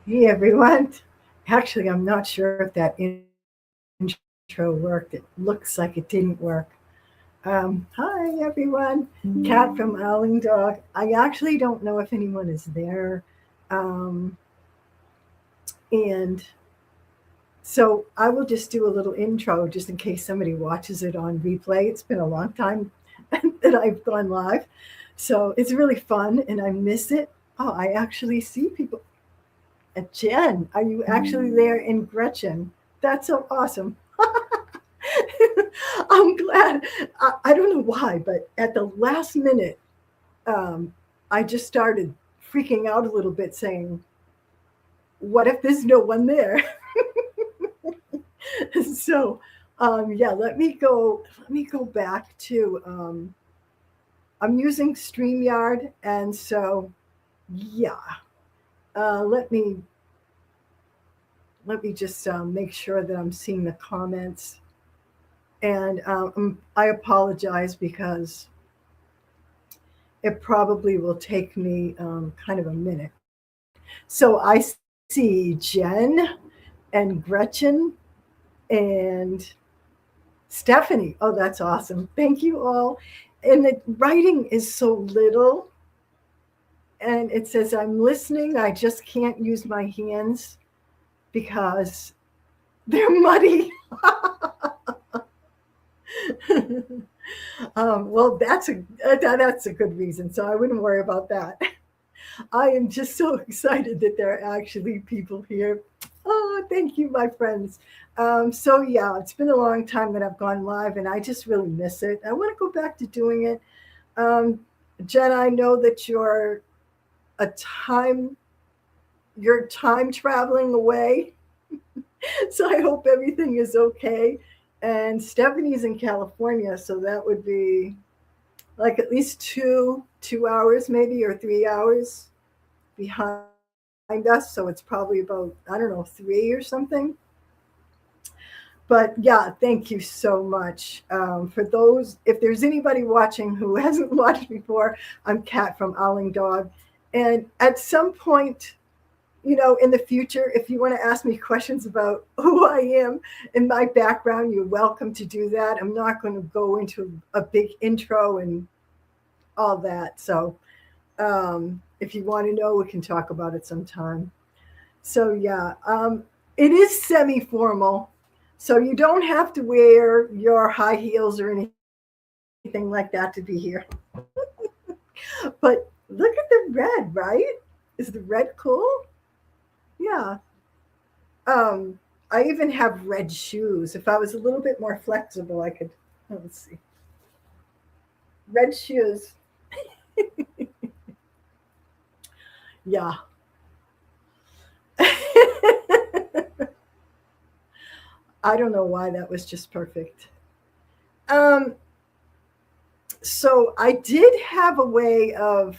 Hey everyone. Actually, I'm not sure if that intro worked. It looks like it didn't work. Hi everyone. Cat from Owling Dog. I actually don't know if anyone is there. Um, and so I will just do a little intro just in case somebody watches it on replay. It's been a long time that I've gone live. So it's really fun and I miss it. Oh, I actually see people. Jen, are you actually there in Gretchen? That's so awesome. I'm glad. I don't know why, but at the last minute, um, I just started freaking out a little bit, saying, "What if there's no one there?" so, yeah, let me go. Let me go back to. I'm using Streamyard, and so yeah. Let me just make sure that I'm seeing the comments. And I apologize because it probably will take me kind of a minute. So I see Jen and Gretchen and Stephanie. Oh, that's awesome. Thank you all. And the writing is so little. And it says, I'm listening. I just can't use my hands because they're muddy. Well, that's a good reason. So I wouldn't worry about that. I am just so excited that there are actually people here. Oh, thank you, my friends. So yeah, it's been a long time that I've gone live, and I just really miss it. I want to go back to doing it. Um, Jen, I know that a time you're time traveling away, so I hope everything is okay. And Stephanie's in California, so that would be like at least 2 hours maybe or 3 hours behind us. So it's probably about, I don't know, three or something. But yeah, thank you so much. For those, if there's anybody watching who hasn't watched before, I'm Kat from Owling Dog. And at some point, in the future, if you want to ask me questions about who I am and my background, you're welcome to do that. I'm not going to go into a big intro and all that. So if you want to know, we can talk about it sometime. So yeah, it is semi-formal. So you don't have to wear your high heels or anything like that to be here. But look at the red, right? Is the red cool? Yeah. Um, I even have red shoes. If I was a little bit more flexible, I could. Let's see. Red shoes. Yeah. I don't know why that was just perfect. Um, so I did have a way of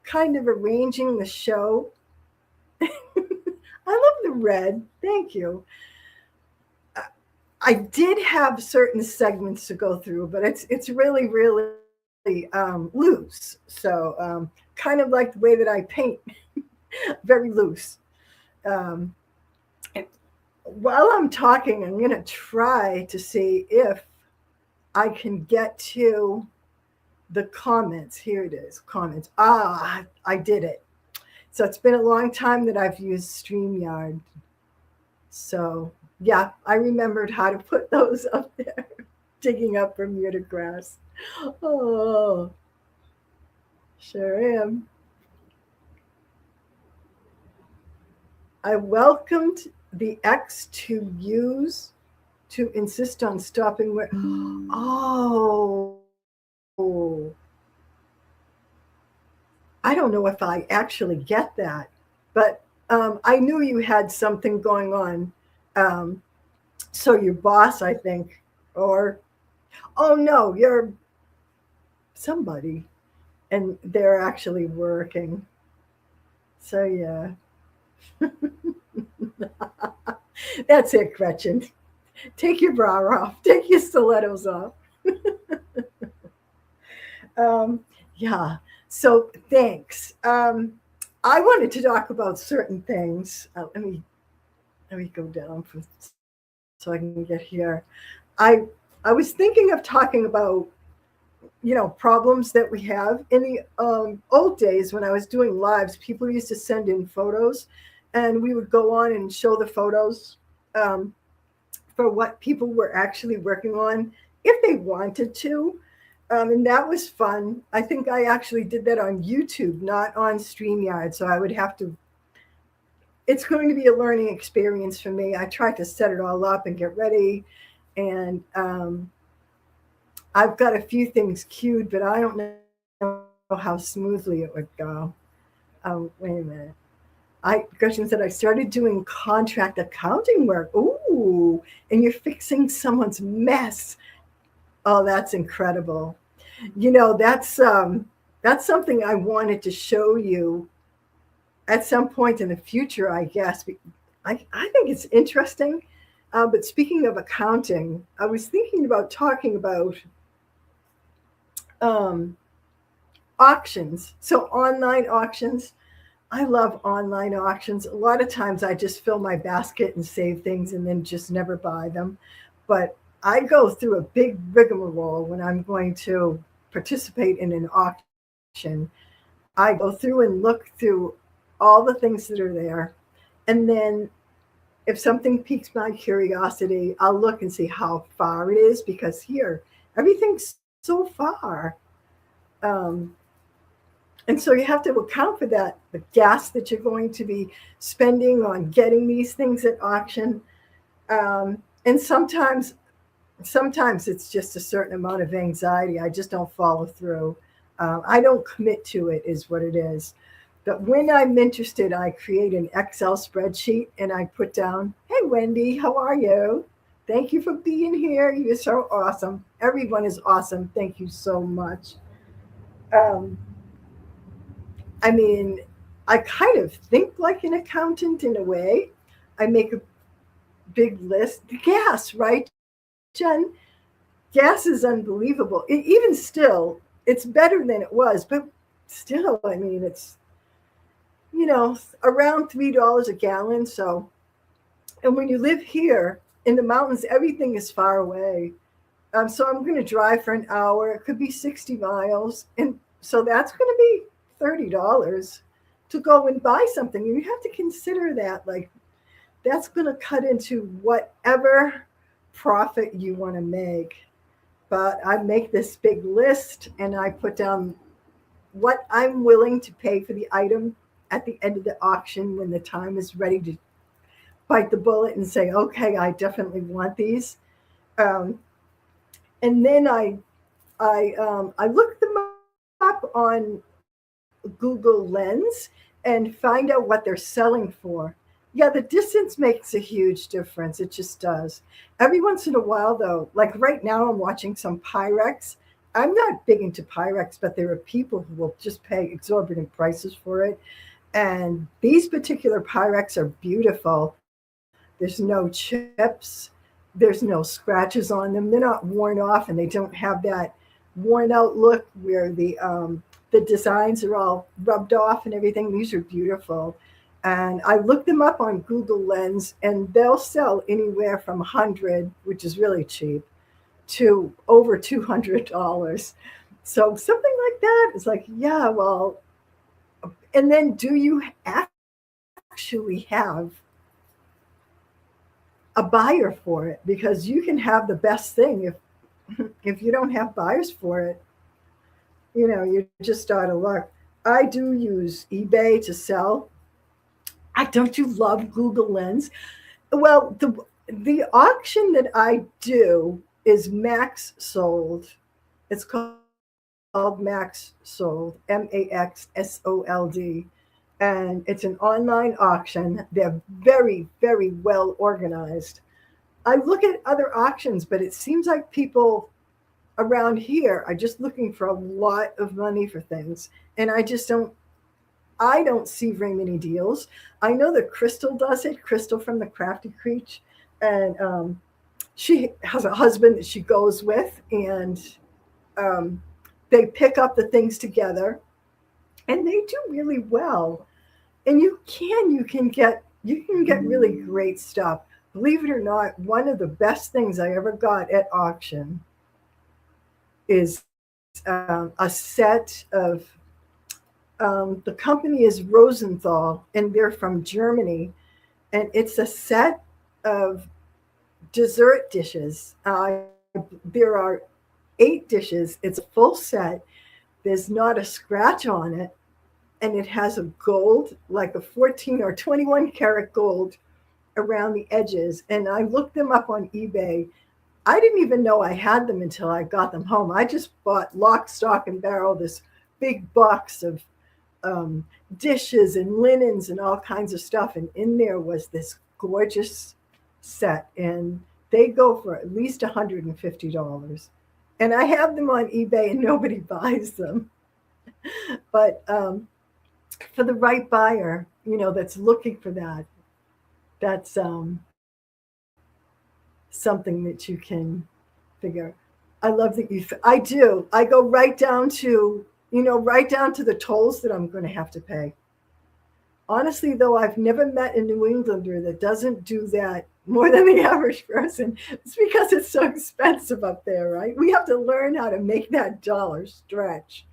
kind of arranging the show. I love the red. Thank you. Uh, I did have certain segments to go through, but it's really loose. So kind of like the way that I paint, very loose. Um, and while I'm talking, I'm gonna try to see if I can get to the comments. Here it is, comments. Ah, I did it. So it's been a long time that I've used StreamYard. So yeah, I remembered how to put those up there. Digging up Bermuda grass. Oh, sure am. I welcomed the ex to use to insist on stopping where. Oh, I don't know if I actually get that, but I knew you had something going on. Um, so your boss, I think, or oh no, you're somebody, and they're actually working. So yeah, that's it, Gretchen. Take your bra off. Take your stilettos off. Um, yeah. So thanks. I wanted to talk about certain things. Let me go down so I can get here. I I was thinking of talking about problems that we have in the old days when I was doing lives. People used to send in photos, and we would go on and show the photos um, for what people were actually working on if they wanted to. And that was fun. I think I actually did that on YouTube, not on StreamYard. So I would have to, it's going to be a learning experience for me. I tried to set it all up and get ready. And I've got a few things queued, but I don't know how smoothly it would go. Wait a minute. Gretchen said, I started doing contract accounting work. Ooh, and you're fixing someone's mess. Oh, that's incredible. That's something I wanted to show you at some point in the future, I guess. I think it's interesting. But speaking of accounting, I was thinking about talking about um, auctions. So online auctions. I love online auctions. A lot of times I just fill my basket and save things and then just never buy them. But I go through a big rigmarole when I'm going to participate in an auction. I go through and look through all the things that are there. And then if something piques my curiosity, I'll look and see how far it is because here, everything's so far. Um, and so you have to account for that, the gas that you're going to be spending on getting these things at auction. And sometimes it's just a certain amount of anxiety. I just don't follow through. I don't commit to it, is what it is. But when I'm interested, I create an Excel spreadsheet and I put down, hey, Wendy, how are you? Thank you for being here. You're so awesome. Everyone is awesome. Thank you so much. Um, I mean, I kind of think like an accountant in a way. I make a big list. Gas, right, Jen? Gas is unbelievable. Even still, it's better than it was, but still, I mean, it's around $3 a gallon. So, and when you live here in the mountains, everything is far away. So I'm going to drive for an hour. It could be 60 miles, and so that's going to be $30 to go and buy something. And you have to consider that, like, that's going to cut into whatever profit you want to make. But I make this big list and I put down what I'm willing to pay for the item at the end of the auction when the time is ready to bite the bullet and say, okay, I definitely want these. Um, and then I look them up on Google Lens and find out what they're selling for. Yeah, the distance makes a huge difference. It just does. Every once in a while, though, like right now, I'm watching some Pyrex. I'm not big into Pyrex, but there are people who will just pay exorbitant prices for it. And these particular Pyrex are beautiful. There's no chips, there's no scratches on them. They're not worn off, and they don't have that worn out look where the designs are all rubbed off and everything. These are beautiful. And I looked them up on Google Lens, and they'll sell anywhere from 100, which is really cheap, to over $200. So something like that is like, yeah, well, and then do you actually have a buyer for it? Because you can have the best thing if you don't have buyers for it. You're just out of luck. I do use eBay to sell. I don't you love Google Lens? Well, the auction that I do is Max Sold. It's called Max Sold, MAXSOLD. And it's an online auction. They're very, very well organized. I look at other auctions, but it seems like people around here are just looking for a lot of money for things. And I don't see very many deals. I know that Crystal does it, Crystal from the Crafty Creech. And she has a husband that she goes with, and um, they pick up the things together and they do really well. And you can get really great stuff. Believe it or not, one of the best things I ever got at auction is a set of the company is Rosenthal, and they're from Germany, and it's a set of dessert dishes. There are 8 dishes. It's a full set. There's not a scratch on it, and it has a gold, like a 14 or 21 karat gold around the edges. And I looked them up on eBay. I didn't even know I had them until I got them home. I just bought lock, stock, and barrel this big box of um, dishes and linens and all kinds of stuff. And in there was this gorgeous set, and they go for at least $150. And I have them on eBay, and nobody buys them. But for the right buyer, that's looking for that, that's something that you can figure. I love that I do. I go right down to the tolls that I'm going to have to pay. Honestly, though, I've never met a New Englander that doesn't do that more than the average person. It's because it's so expensive up there, right? We have to learn how to make that dollar stretch.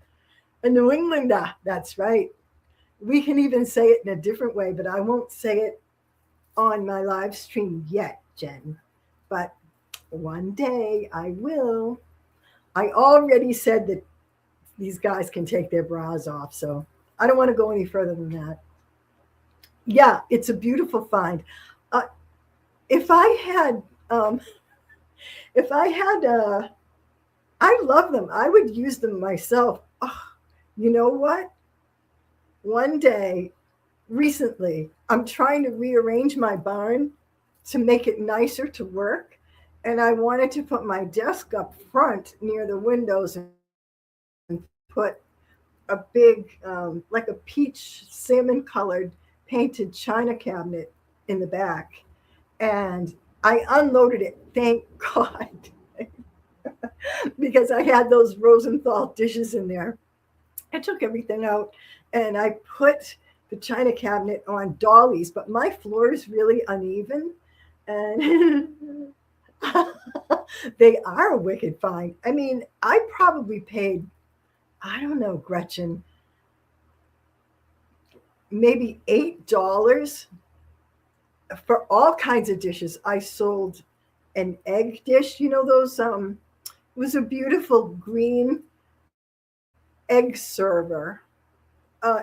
A New Englander, that's right. We can even say it in a different way, but I won't say it on my live stream yet, Jen. But one day I will. I already said that these guys can take their bras off, so I don't want to go any further than that. Yeah, it's a beautiful find. Uh, if I had, um, if I had, I love them. I would use them myself. Oh, you know what? One day, recently, I'm trying to rearrange my barn to make it nicer to work. And I wanted to put my desk up front near the windows and put a big, like a peach salmon colored painted china cabinet in the back. And I unloaded it, thank God, because I had those Rosenthal dishes in there. I took everything out and I put the china cabinet on dollies, but my floor is really uneven. And they are a wicked find. I mean, I probably paid, I don't know, Gretchen, maybe $8 for all kinds of dishes. I sold an egg dish, those it was a beautiful green egg server.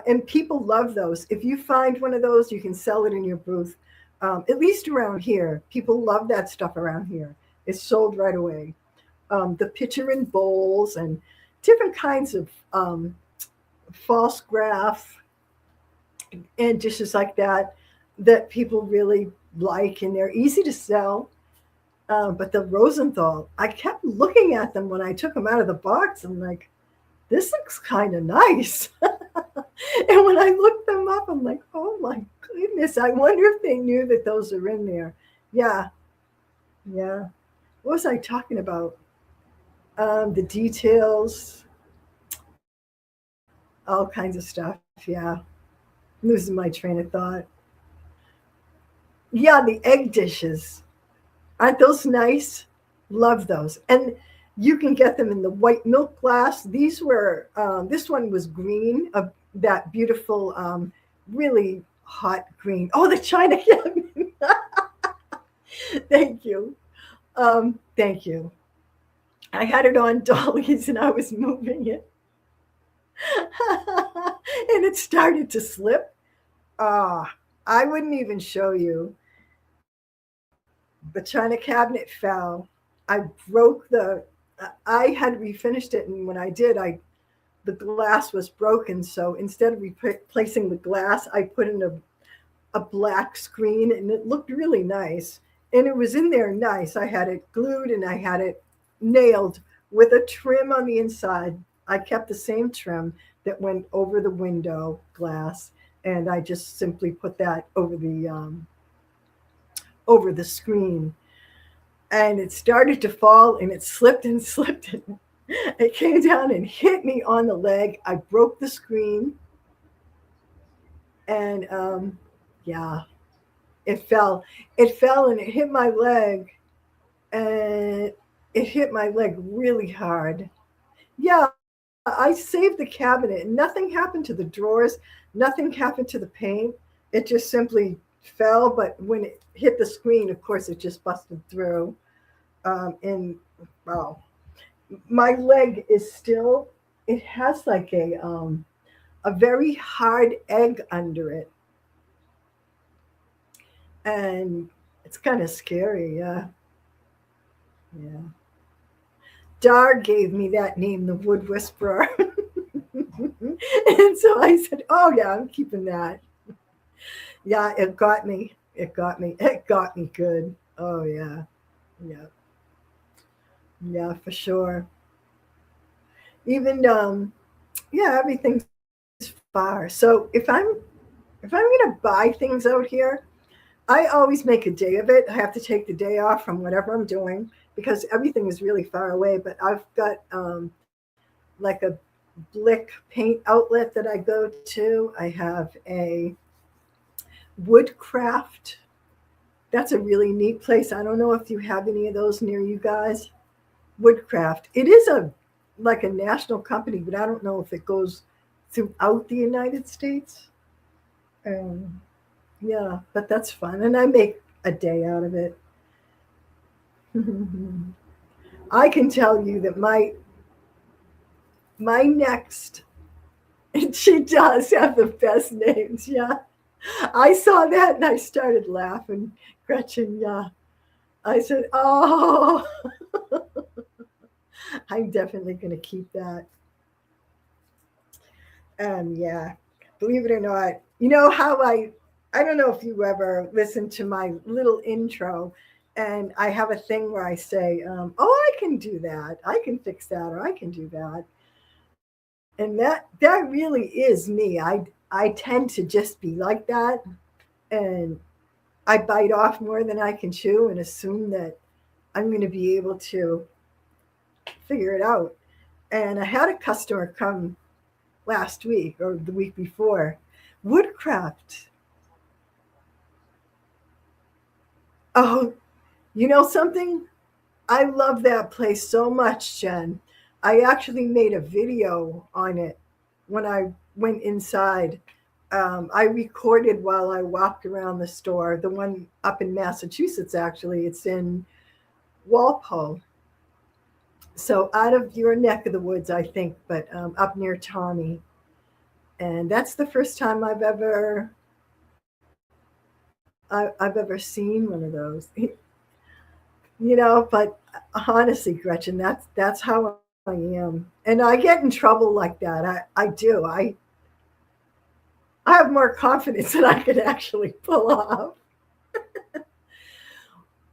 And people love those. If you find one of those, you can sell it in your booth. At least around here, people love that stuff around here. It's sold right away. The pitcher and bowls and different kinds of false graph and dishes like that that people really like, and they're easy to sell. But the Rosenthal, I kept looking at them when I took them out of the box. I'm like, this looks kind of nice. And when I looked them up, I'm like, oh my goodness, I wonder if they knew that those are in there. Yeah, yeah. What was I talking about? The details, all kinds of stuff. Yeah, losing my train of thought. Yeah, the egg dishes. Aren't those nice? Love those. And you can get them in the white milk glass. This one was green, that beautiful, really hot green. Oh, the china cabinet. Thank you. Thank you. I had it on dollies and I was moving it. And it started to slip. Ah, I wouldn't even show you. The china cabinet fell. I broke I had refinished it, and when I did, the glass was broken. So instead of replacing the glass, I put in a black screen, and it looked really nice. And it was in there nice. I had it glued and I had it nailed with a trim on the inside. I kept the same trim that went over the window glass, and I just simply put that over the screen. And it started to fall, and it slipped and slipped. And it came down and hit me on the leg. I broke the screen, And yeah, it fell. It fell and it hit my leg, and it hit my leg really hard. Yeah, I saved the cabinet. Nothing happened to the drawers. Nothing happened to the paint. It just simply fell. But when it hit the screen, of course, it just busted through. And wow, my leg is still. It has like a very hard egg under it, and it's kind of scary. Yeah, yeah. Dar gave me that name, the Wood Whisperer. And so I said, "Oh yeah, I'm keeping that." Yeah, it got me. It got me. It got me good. Oh yeah, yeah, yeah, for sure. Even yeah, everything's far. So if I'm gonna buy things out here, I always make a day of it. I have to take the day off from whatever I'm doing because everything is really far away. But I've got like a Blick paint outlet that I go to. I have a Woodcraft. That's a really neat place. I don't know if you have any of those near you guys. Woodcraft. It is a like a national company, but I don't know if it goes throughout the United States. Um, yeah, but that's fun, and I make a day out of it. I can tell you that my next, she does have the best names. Yeah, I saw that and I started laughing. Gretchen, yeah. I said, oh, I'm definitely going to keep that. Yeah, believe it or not, you know how I don't know if you ever listened to my little intro, and I have a thing where I say, "Oh, I can do that. I can fix that, or I can do that," and that really is me. I tend to just be like that, and I bite off more than I can chew, and assume that I'm going to be able to figure it out. And I had a customer come last week or the week before. Woodcraft. Oh, you know something? I love that place so much, Jen. I actually made a video on it when I went inside. I recorded while I walked around the store, the one up in Massachusetts, actually. It's in Walpole. So out of your neck of the woods, I think, but up near Tommy. And that's the first time I've ever seen one of those. You know, but honestly, Gretchen, that's how I am, and I get in trouble like that. I do. I have more confidence than I could actually pull off.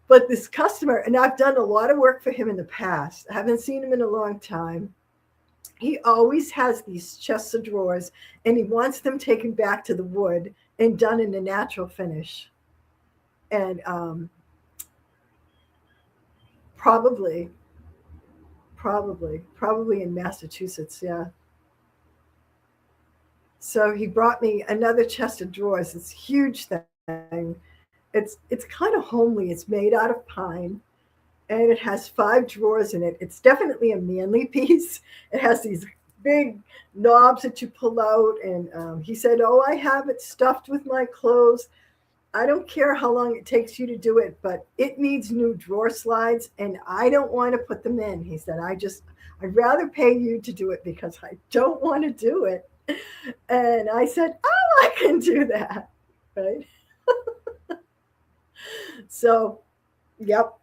But this customer, and I've done a lot of work for him in the past. I haven't seen him in a long time. He always has these chests of drawers, and he wants them taken back to the wood and done in a natural finish. And probably, probably in Massachusetts. Yeah. So he brought me another chest of drawers. This huge thing. It's kind of homely. It's made out of pine, and it has 5 drawers in it. It's definitely a manly piece. It has these big knobs that you pull out, and he said, "Oh, I have it stuffed with my clothes. I don't care how long it takes you to do it, but it needs new drawer slides, and I don't want to put them in." He said, I'd rather pay you to do it because I don't want to do it." And I said, "Oh, I can do that." Right. So, yep.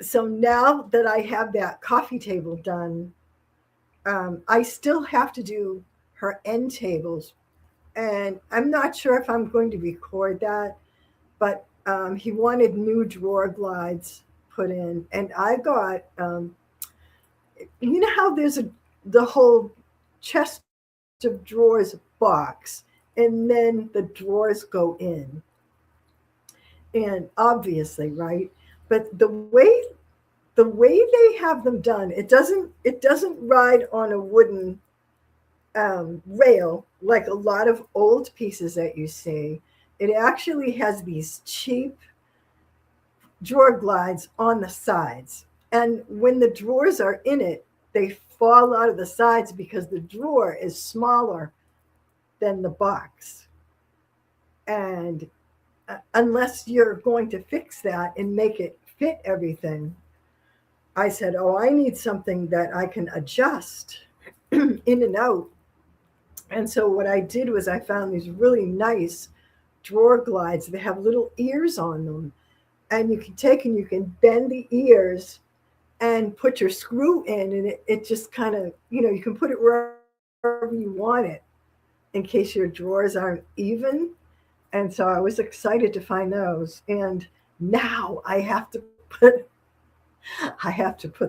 So now that I have that coffee table done, I still have to do her end tables. And I'm not sure if I'm going to record that, but he wanted new drawer glides put in. And I got, you know how there's the whole chest of drawers box, and then the drawers go in. And obviously, right? But the way they have them done, it doesn't ride on a wooden rail, like a lot of old pieces that you see. It actually has these cheap drawer glides on the sides. And when the drawers are in it, they fall out of the sides because the drawer is smaller than the box. And unless you're going to fix that and make it fit everything, I said, oh, I need something that I can adjust in and out. And so what I did was I found these really nice drawer glides. They have little ears on them. And you can take and you can bend the ears and put your screw in, and it just kind of, you can put it wherever you want it in case your drawers aren't even. And so I was excited to find those. And now I have to put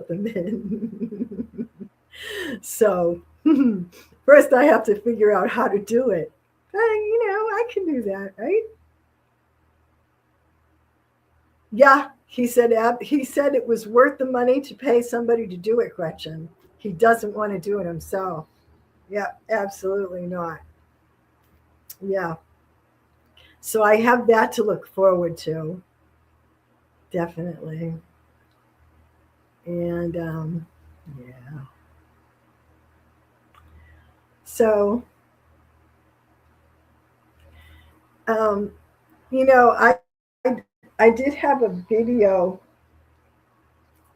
them in. So first I have to figure out how to do it. But, I can do that, right? Yeah, he said it was worth the money to pay somebody to do it, Gretchen. He doesn't want to do it himself. Yeah, absolutely not. Yeah. So I have that to look forward to, definitely. And yeah. So um, you know, I did have a video,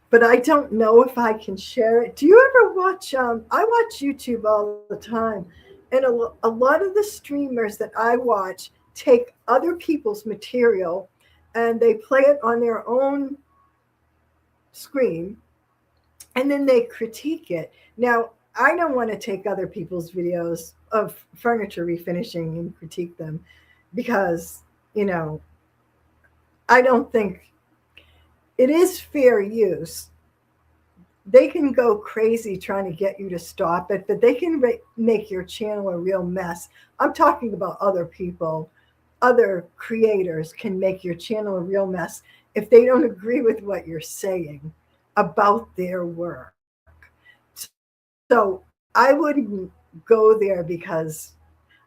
but I don't know if I can share it. Do you ever watch? I watch YouTube all the time, and a lot of the streamers that I watch take other people's material, and they play it on their own screen, and then they critique it. Now, I don't want to take other people's videos of furniture refinishing and critique them because, you know, I don't think it is fair use. They can go crazy trying to get you to stop it, but they can make your channel a real mess. I'm talking about other people, other creators can make your channel a real mess if they don't agree with what you're saying about their work. So I wouldn't go there because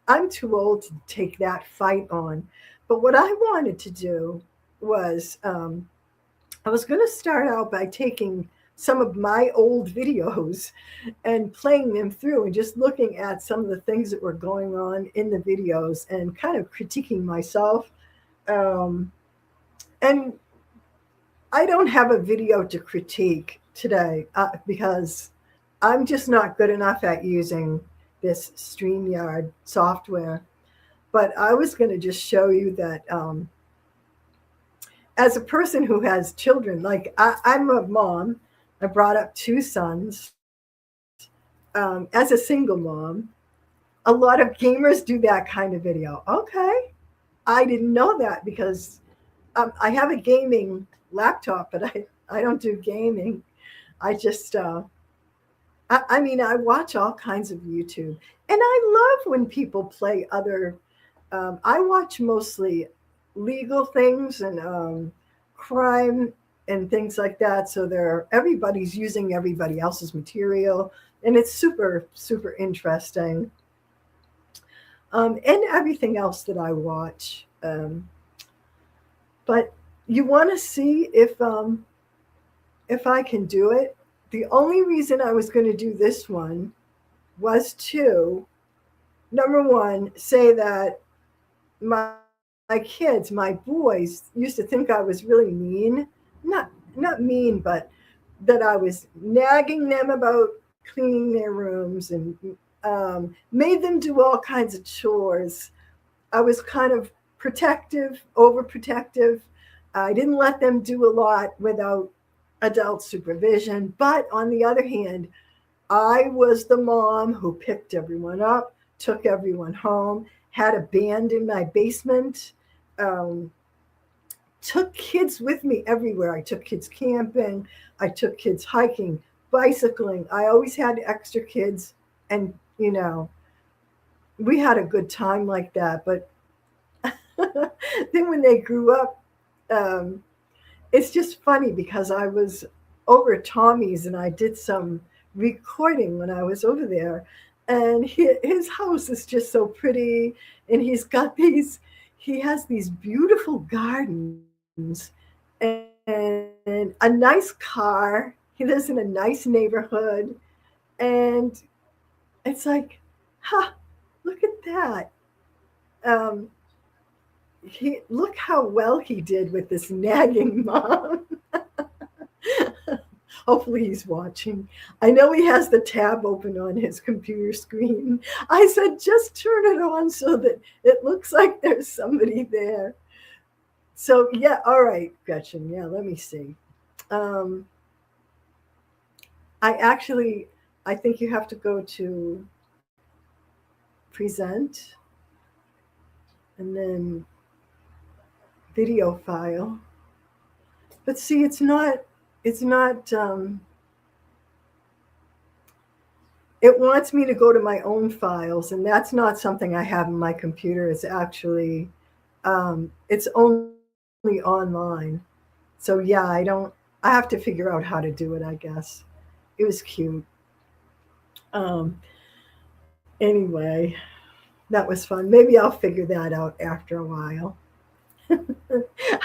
I'm too old to take that fight on. But what I wanted to do was I was going to start out by taking some of my old videos and playing them through and just looking at some of the things that were going on in the videos and kind of critiquing myself. Um, and I don't have a video to critique today because I'm just not good enough at using this StreamYard software. But I was going to just show you that as a person who has children, like I'm a mom, I brought up two sons as a single mom. A lot of gamers do that kind of video. Okay, I didn't know that because I have a gaming laptop, but I don't do gaming. I just, I mean, I watch all kinds of YouTube. And I love when people play other, I watch mostly legal things and crime and things like that. So everybody's using everybody else's material. And it's super, super interesting. And everything else that I watch. But you want to see if I can do it. The only reason I was going to do this one was to, number one, say that my kids, my boys, used to think I was really mean. Not mean, but that I was nagging them about cleaning their rooms and made them do all kinds of chores. I was kind of protective, overprotective. I didn't let them do a lot without adult supervision. But on the other hand, I was the mom who picked everyone up, took everyone home, had a band in my basement, um, took kids with me everywhere. I took kids camping, I took kids hiking, bicycling. I always had extra kids, and we had a good time like that. But then when they grew up, um, it's just funny because I was over at Tommy's and I did some recording when I was over there. and his house is just so pretty, and he has these beautiful gardens and a nice car. He lives in a nice neighborhood, and it's like, ha, look at that. Um, look how well he did with this nagging mom. Hopefully he's watching. I know he has the tab open on his computer screen. I said, just turn it on so that it looks like there's somebody there. So yeah, all right, Gretchen. Yeah, let me see. Um, I actually, I think you have to go to present and then video file. But see, it's not, it wants me to go to my own files, and that's not something I have in my computer. It's actually, it's only online. So yeah, I have to figure out how to do it, I guess. It was cute. Um, anyway, that was fun. Maybe I'll figure that out after a while.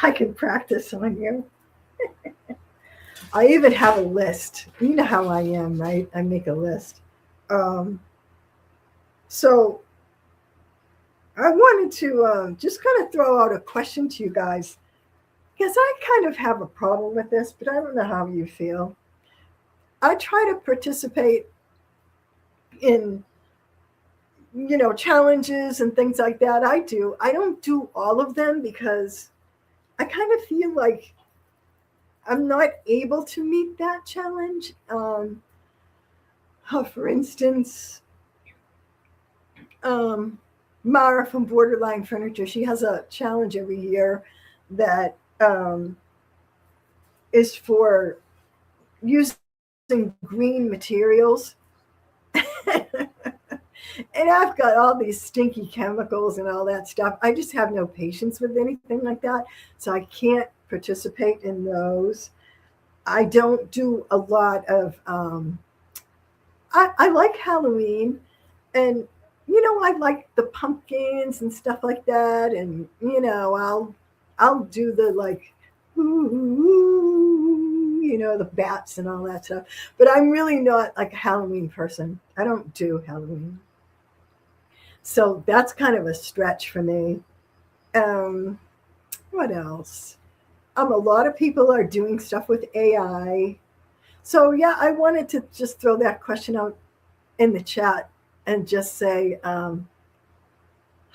I can practice on you. I even have a list. You know how I am, right? I make a list. Um, so I wanted to just kind of throw out a question to you guys because I kind of have a problem with this, but I don't know how you feel. I try to participate in, challenges and things like that. I do. I don't do all of them because I kind of feel like I'm not able to meet that challenge. For instance, um, Mara from Borderline Furniture, she has a challenge every year that is for using green materials. And I've got all these stinky chemicals and all that stuff. I just have no patience with anything like that. So I can't participate in those. I don't do a lot of, I like Halloween, and, I like the pumpkins and stuff like that. And, I'll do the like, ooh, the bats and all that stuff. But I'm really not like a Halloween person. I don't do Halloween. So that's kind of a stretch for me. Um, what else? A lot of people are doing stuff with AI. So yeah, I wanted to just throw that question out in the chat and just say, how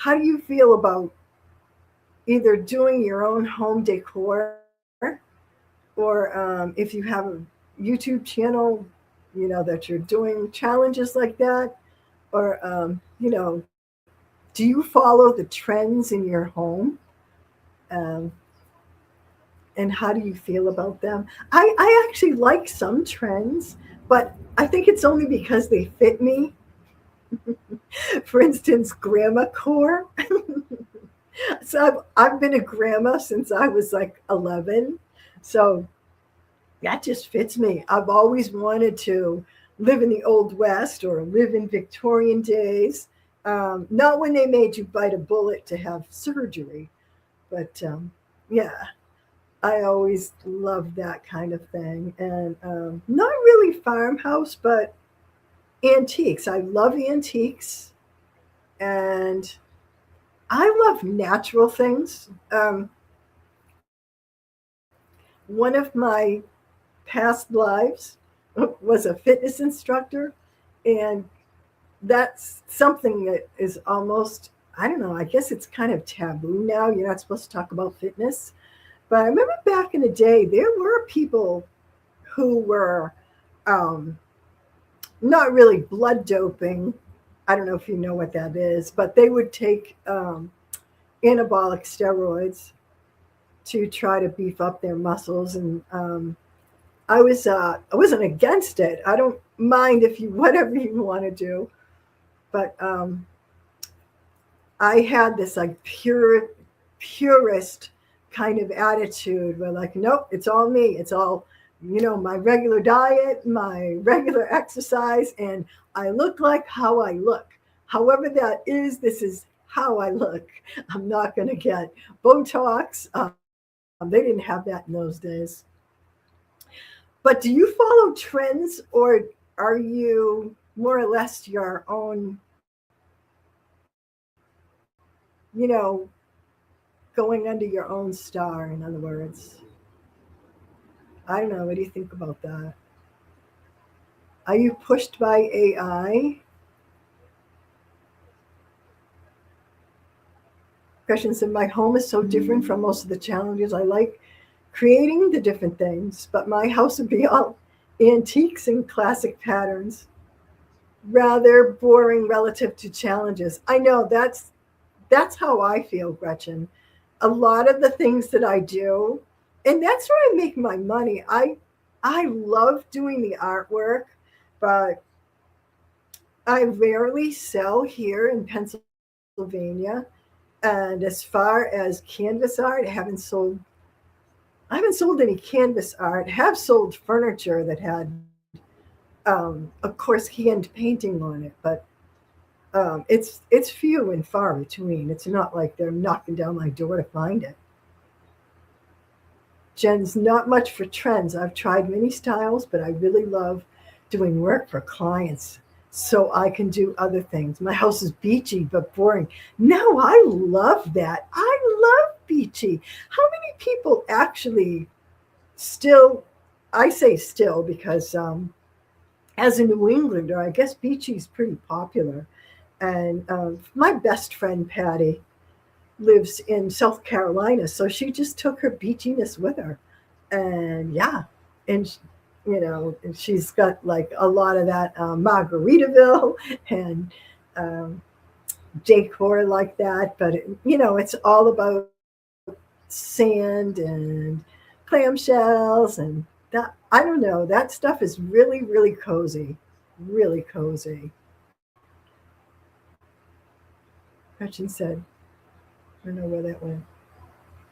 do you feel about either doing your own home decor, or if you have a YouTube channel, that you're doing challenges like that, or do you follow the trends in your home? Um, and how do you feel about them? I actually like some trends, but I think it's only because they fit me. For instance, grandma core. So I've been a grandma since I was like 11. So that just fits me. I've always wanted to live in the Old West or live in Victorian days. Not when they made you bite a bullet to have surgery, but yeah, I always loved that kind of thing. And not really farmhouse, but antiques. I love antiques, and I love natural things. One of my past lives was a fitness instructor, and that's something that is almost, I don't know, I guess it's kind of taboo now. You're not supposed to talk about fitness. But I remember back in the day, there were people who were um, not really blood doping. I don't know if you know what that is, but they would take anabolic steroids to try to beef up their muscles. And I wasn't against it. I don't mind if you whatever you want to do, but I had this like purist kind of attitude where like, nope, it's all me. It's all my regular diet, my regular exercise, and I look like how I look. However that is, this is how I look. I'm not going to get Botox. They didn't have that in those days. But do you follow trends, or are you more or less your own, you know, going under your own star, in other words? I don't know. What do you think about that? Are you pushed by AI? Question said, my home is so different from most of the challenges. I like creating the different things, but my house would be all antiques and classic patterns, rather boring relative to challenges. I know that's how I feel, Gretchen. A lot of the things that I do, and that's where I make my money. I love doing the artwork, but I rarely sell here in Pennsylvania. And as far as canvas art, I haven't sold any canvas art. Have sold furniture that had, of course, hand painting on it, but it's few and far between. It's not like they're knocking down my door to find it. Jen's not much for trends. I've tried many styles, but I really love doing work for clients so I can do other things. My house is beachy but boring. No, I love that. I love beachy. How many people actually still, I say still because as a New Englander, I guess beachy's pretty popular. And my best friend, Patty, lives in South Carolina, so she just took her beachiness with her, and yeah, and and she's got like a lot of that Margaritaville and um, decor like that. But it's all about sand and clamshells and that. I don't know. That stuff is really, really cozy, really cozy. Gretchen said, I don't know where that went.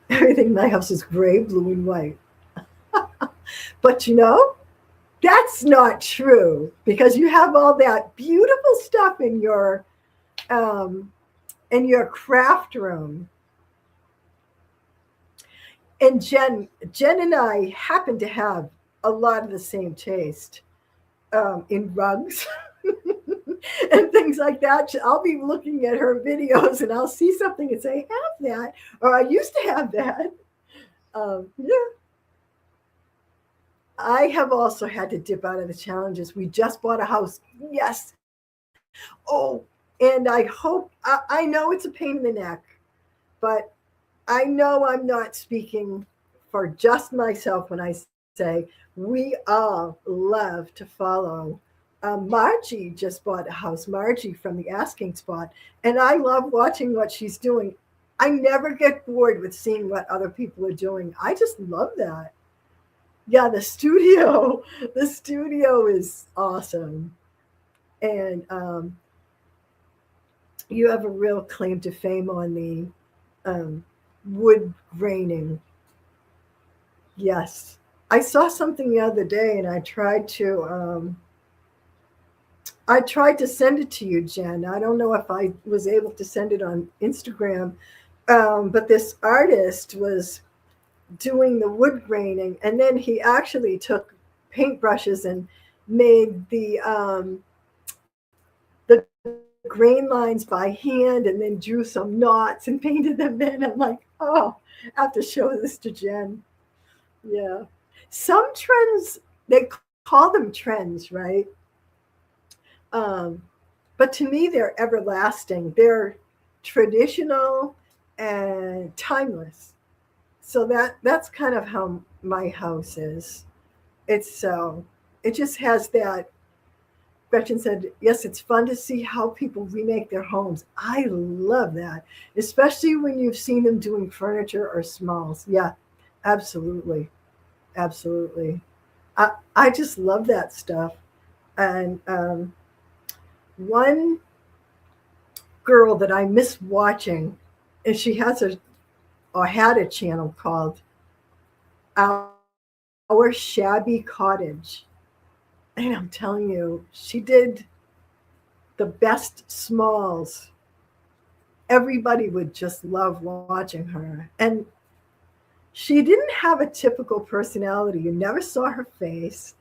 Everything in my house is gray, blue, and white. But that's not true because you have all that beautiful stuff um, in your craft room. And Jen and I happen to have a lot of the same taste in rugs and things like that. I'll be looking at her videos and I'll see something and say, "I have that," or "I used to have that." Yeah, I have also had to dip out of the challenges. We just bought a house. Yes. Oh, and I hope, I know it's a pain in the neck, but I know I'm not speaking for just myself when I say we all love to follow. Margie just bought a house, Margie from the Asking Spot, and I love watching what she's doing. I never get bored with seeing what other people are doing. I just love that. Yeah, the studio, the studio is awesome. And you have a real claim to fame on the wood graining. Yes. I saw something the other day and I tried to send it to you, Jen. I don't know if I was able to send it on Instagram. But this artist was doing the wood graining, and then he actually took paintbrushes and made the grain lines by hand, and then drew some knots and painted them in. I'm like, oh, I have to show this to Jen. Yeah, some trends, they call them trends, right? Um, but to me, they're everlasting. They're traditional and timeless. So that's kind of how my house is. It just has that. Gretchen said, yes, it's fun to see how people remake their homes. I love that, especially when you've seen them doing furniture or smalls. Yeah, absolutely. Absolutely. I just love that stuff. And one girl that I miss watching, and she has or had a channel called Our House. our shabby cottage. And I'm telling you, she did the best smalls. Everybody would just love watching her. And she didn't have a typical personality. You never saw her face.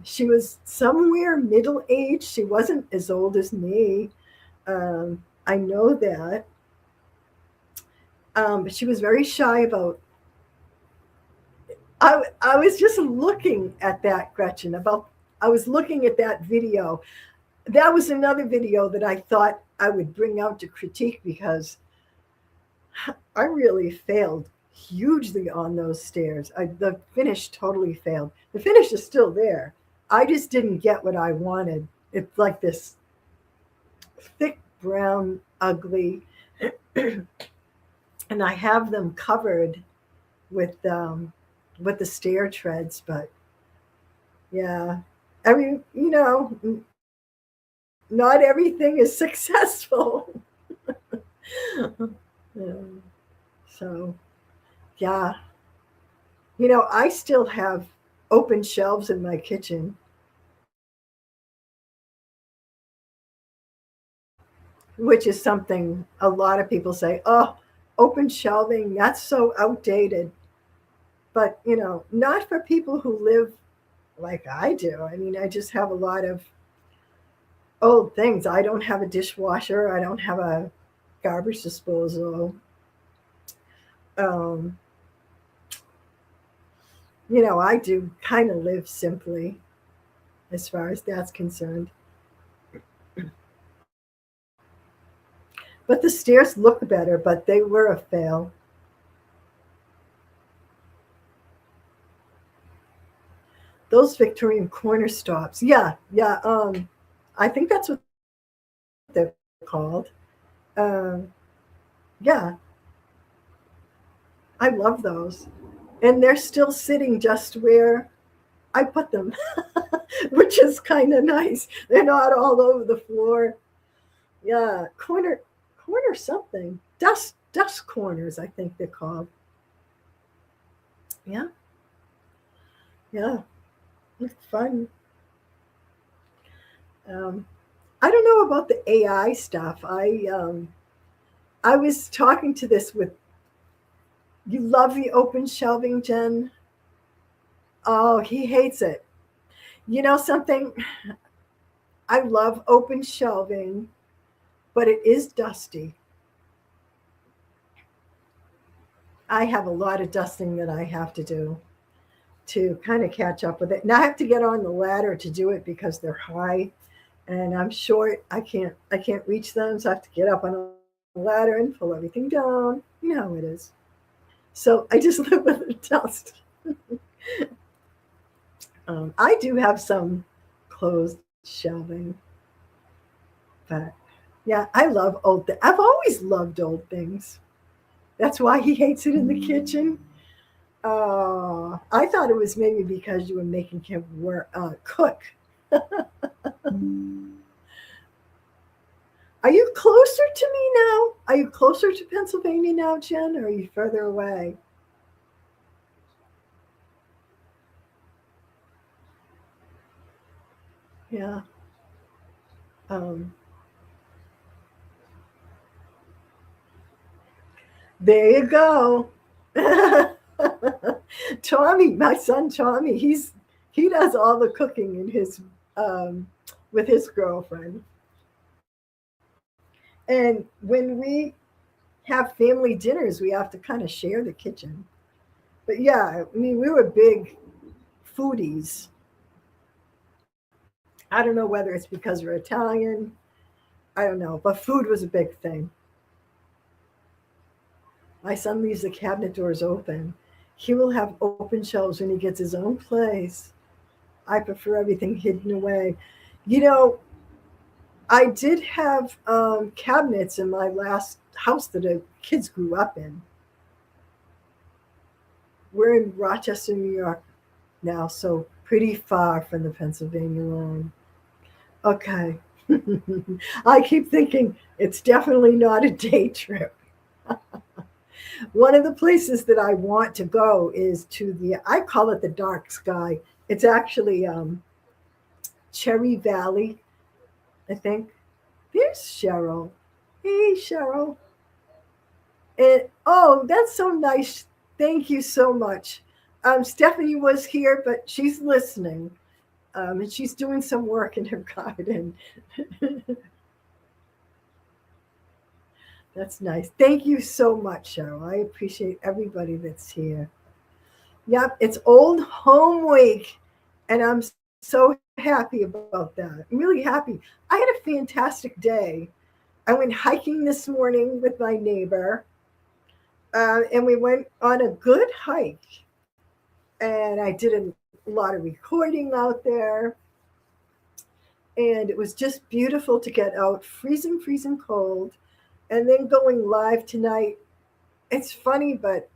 She was somewhere middle aged. She wasn't as old as me. I know that. But she was very shy about. I was just looking at that, Gretchen. I was looking at that video. That was another video that I thought I would bring out to critique because I really failed hugely on those stairs. The finish totally failed. The finish is still there. I just didn't get what I wanted. It's like this thick brown, ugly, and I have them covered with the stair treads. But yeah, I mean, not everything is successful. Yeah. So yeah, I still have open shelves in my kitchen, which is something a lot of people say, oh, open shelving, that's so outdated. But, not for people who live like I do. I mean, I just have a lot of old things. I don't have a dishwasher, I don't have a garbage disposal. Um, I do kind of live simply as far as that's concerned. But the stairs look better, but they were a fail. Those Victorian corner stops. Yeah, yeah. I think that's what they're called. Um, yeah, I love those. And they're still sitting just where I put them, which is kind of nice. They're not all over the floor. Yeah, corner something. Dust corners, I think they're called. Yeah, yeah, it's fun. Um, I don't know about the AI stuff. I was talking to this with you love the open shelving, Jen. Oh, he hates it. You know something? I love open shelving, but it is dusty. I have a lot of dusting that I have to do to kind of catch up with it. And I have to get on the ladder to do it because they're high and I'm short. I can't reach them, so I have to get up on a ladder and pull everything down. You know how it is. So I just live with the dust. I do have some closed shelving, but yeah, I love old. I've always loved old things. That's why he hates it in the kitchen. I thought it was maybe because you were making him cook. Are you closer to me now? Are you closer to Pennsylvania now, Jen, or are you further away? Yeah. Um, there you go. Tommy, my son Tommy, he does all the cooking in his with his girlfriend. And when we have family dinners, we have to kind of share the kitchen. But yeah, I mean, we were big foodies. I don't know whether it's because we're Italian. I don't know, but food was a big thing. My son leaves the cabinet doors open. He will have open shelves when he gets his own place. I prefer everything hidden away. You know, I did have cabinets in my last house that the kids grew up in. We're in Rochester, New York now, so pretty far from the Pennsylvania line. Okay. I keep thinking it's definitely not a day trip. One of the places that I want to go is to I call it the dark sky. It's actually Cherry Valley, I think. There's Cheryl. Hey, Cheryl. And oh, that's so nice. Thank you so much. Stephanie was here, but she's listening. And she's doing some work in her garden. That's nice. Thank you so much, Cheryl. I appreciate everybody that's here. Yep, it's Old Home Week, and I'm so happy about that. I'm really happy. I had a fantastic day. I went hiking this morning with my neighbor, and we went on a good hike. And I did a lot of recording out there, and it was just beautiful to get out, freezing, freezing cold, and then going live tonight. It's funny, but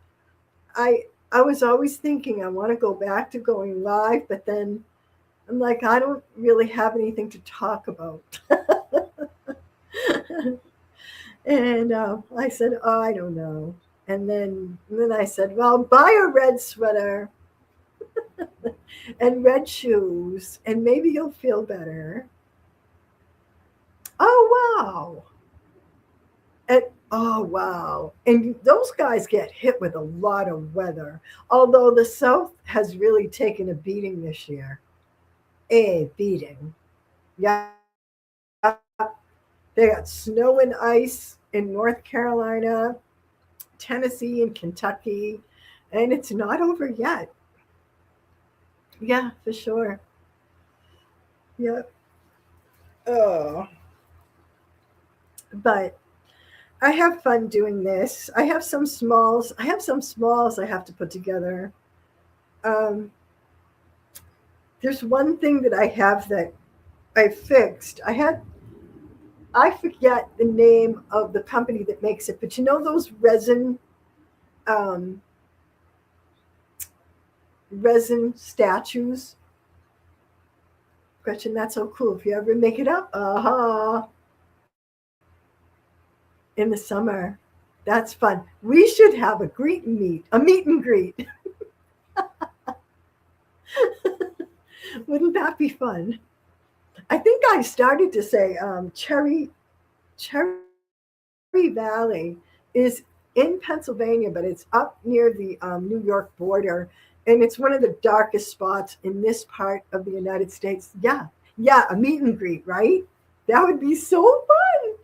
I was always thinking I want to go back to going live, but then I'm like, I don't really have anything to talk about. And I said, oh, I don't know. And then I said, well, buy a red sweater and red shoes, and maybe you'll feel better. Oh wow! And oh wow! And those guys get hit with a lot of weather. Although the South has really taken a beating this year. A beating. Yeah, they got snow and ice in North Carolina, Tennessee, and Kentucky, and it's not over yet. Yeah, for sure. Yep. Oh, but I have fun doing this. I have some smalls. I have some smalls I have to put together. Um, there's one thing that I have that I fixed. I forget the name of the company that makes it, but you know those um, resin statues. Gretchen, that's so cool. If you ever make it up, in the summer, that's fun. We should have a meet and greet. Wouldn't that be fun? I think I started to say Cherry Valley is in Pennsylvania, but it's up near the New York border, and it's one of the darkest spots in this part of the United States. Yeah, yeah, a meet and greet, right? That would be so fun.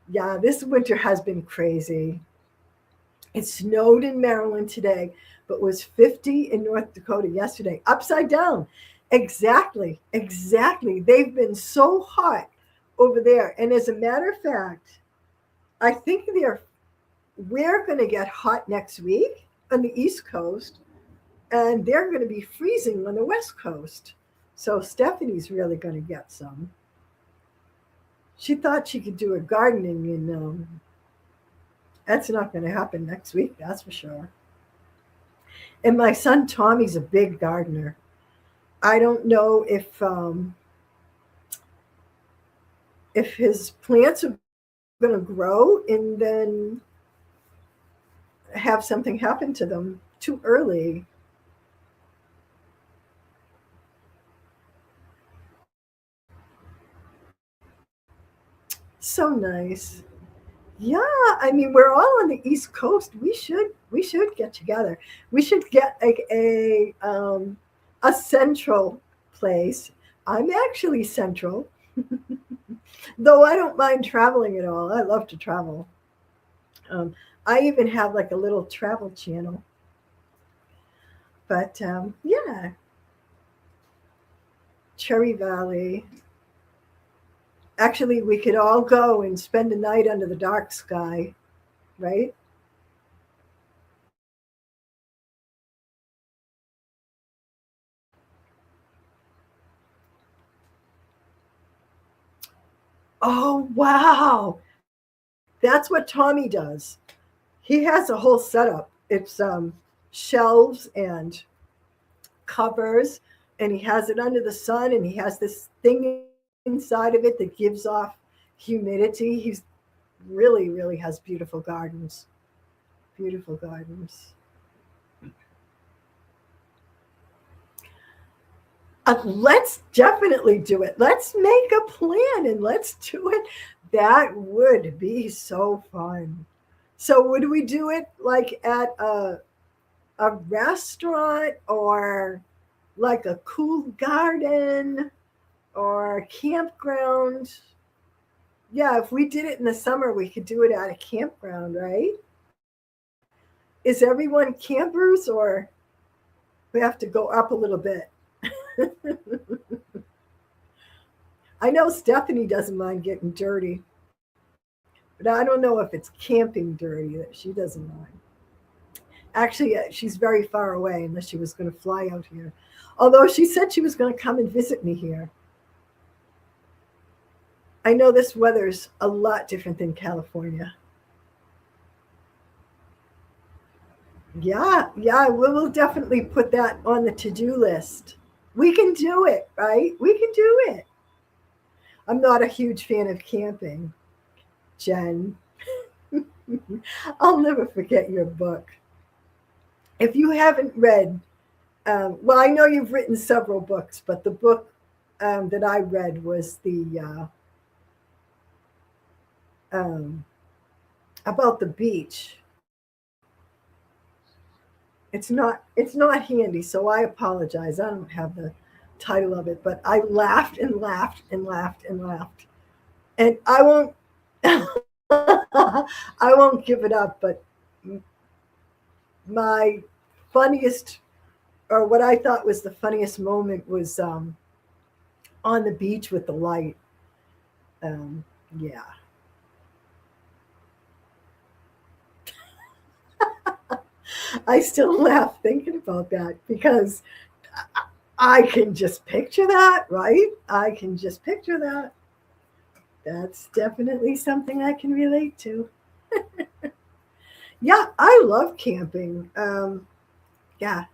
Yeah, this winter has been crazy. It snowed in Maryland today, but was 50 in North Dakota yesterday. Upside down. Exactly, exactly. They've been so hot over there. And as a matter of fact, I think we're going to get hot next week on the East Coast, and they're going to be freezing on the West Coast. So Stephanie's really going to get some. She thought she could do a gardening in that's not going to happen next week, that's for sure. And my son Tommy's a big gardener. I don't know if his plants are going to grow and then have something happen to them too early. So nice. Yeah, I mean we're all on the East Coast. We should get together. We should get like a central place. I'm actually central, though I don't mind traveling at all. I love to travel. Um, I even have like a little travel channel. But yeah, Cherry Valley. Actually, we could all go and spend a night under the dark sky, right? Oh, wow. That's what Tommy does. He has a whole setup. It's shelves and covers, and he has it under the sun, and he has this thing inside of it that gives off humidity. He's really, really has beautiful gardens. beautiful gardens. Let's definitely do it. Let's make a plan and let's do it. That would be so fun. So, would we do it like at a restaurant or like a cool garden or a campground? Yeah, if we did it in the summer, we could do it at a campground, right? Is everyone campers or we have to go up a little bit? I know Stephanie doesn't mind getting dirty, but I don't know if it's camping dirty that she doesn't mind. Actually, she's very far away unless she was going to fly out here. Although she said she was going to come and visit me here. I know this weather's a lot different than California. Yeah, yeah, we will definitely put that on the to do list. We can do it, right? We can do it. I'm not a huge fan of camping, Jen. I'll never forget your book. If you haven't read, well, I know you've written several books, but the book that I read was the um, about the beach. It's not handy, so I apologize. I don't have the title of it, but I laughed and laughed and laughed and laughed, and I won't I won't give it up. But my funniest, or what I thought was the funniest moment, was on the beach with the light. Um, yeah, I still laugh thinking about that because I can just picture that, right? I can just picture that. That's definitely something I can relate to. Yeah, I love camping. Yeah.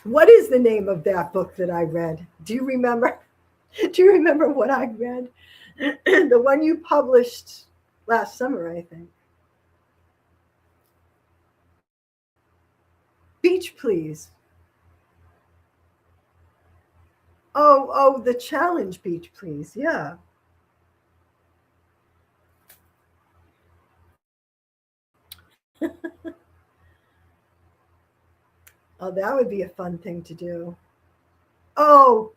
What is the name of that book that I read? Do you remember? Do you remember what I read? The one you published last summer, I think. Beach, please. Oh, the challenge beach, please. Yeah. Oh, that would be a fun thing to do. Oh,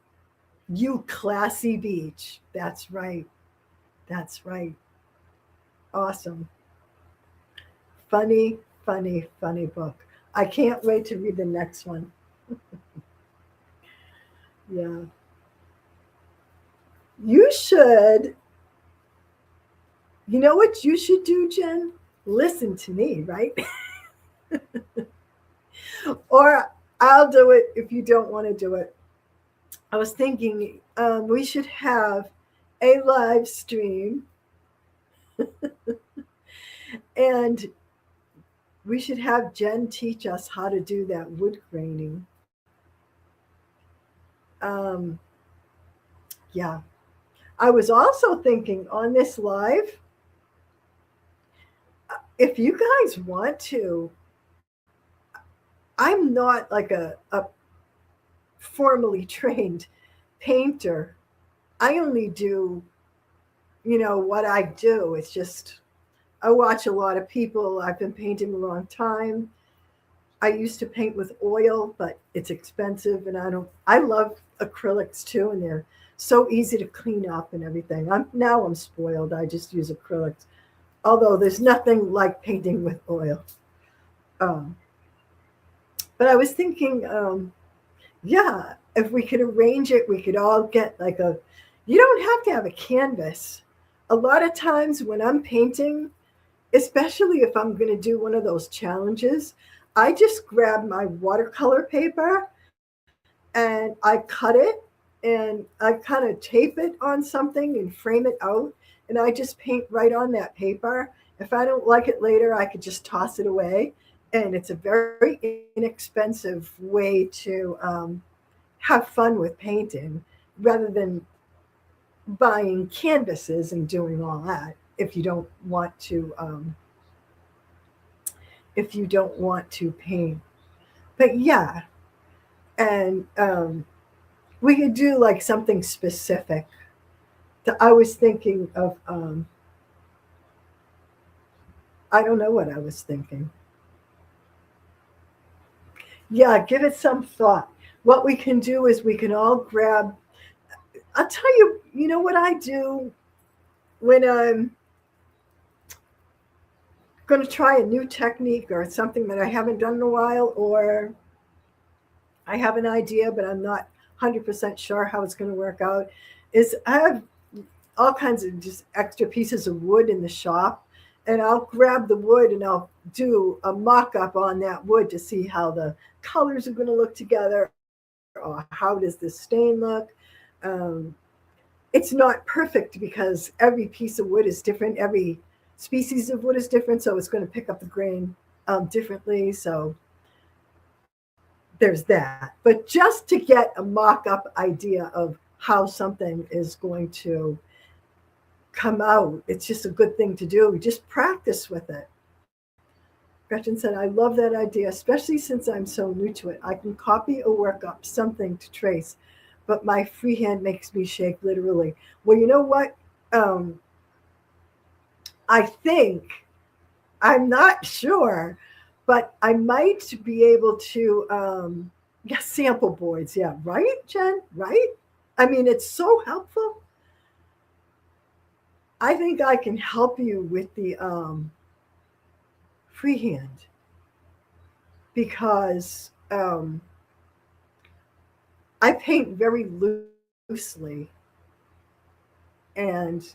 you classy beach. That's right. That's right. Awesome. Funny, funny, funny book. I can't wait to read the next one. Yeah. You should, you know what you should do, Jen? Listen to me, right? Or I'll do it if you don't want to do it. I was thinking we should have a live stream and we should have Jen teach us how to do that wood graining. Um, yeah. I was also thinking on this live, if you guys want to, I'm not like a formally trained painter. I only do, what I do. It's just, I watch a lot of people. I've been painting a long time. I used to paint with oil, but it's expensive and I love acrylics too, and they're so easy to clean up and everything. I'm spoiled. I just use acrylics. Although there's nothing like painting with oil. Um, but I was thinking, yeah, if we could arrange it, we could all get like you don't have to have a canvas. A lot of times when I'm painting, especially if I'm going to do one of those challenges, I just grab my watercolor paper and I cut it and I kind of tape it on something and frame it out. And I just paint right on that paper. If I don't like it later, I could just toss it away. And it's a very inexpensive way to have fun with painting rather than buying canvases and doing all that. if you don't want to if you don't want to paint. But yeah, and we could do like something specific. I was thinking of I don't know what I was thinking. Yeah, give it some thought. What we can do is we can all grab. I'll tell you, you know what I do when I'm going to try a new technique or something that I haven't done in a while, or I have an idea, but I'm not 100% sure how it's going to work out, is I have all kinds of just extra pieces of wood in the shop, and I'll grab the wood and I'll do a mock up on that wood to see how the colors are going to look together, or how does this stain look. Um, it's not perfect because every piece of wood is different, every species of wood is different, so it's going to pick up the grain differently. So there's that. But just to get a mock up idea of how something is going to come out, it's just a good thing to do. Just practice with it. Gretchen said, I love that idea, especially since I'm so new to it. I can copy or work up something to trace, but my freehand makes me shake literally. Well, you know what? Um, I think, I'm not sure, but I might be able to, yeah, sample boards. Yeah, right, Jen? Right? I mean, it's so helpful. I think I can help you with the freehand because I paint very loosely, and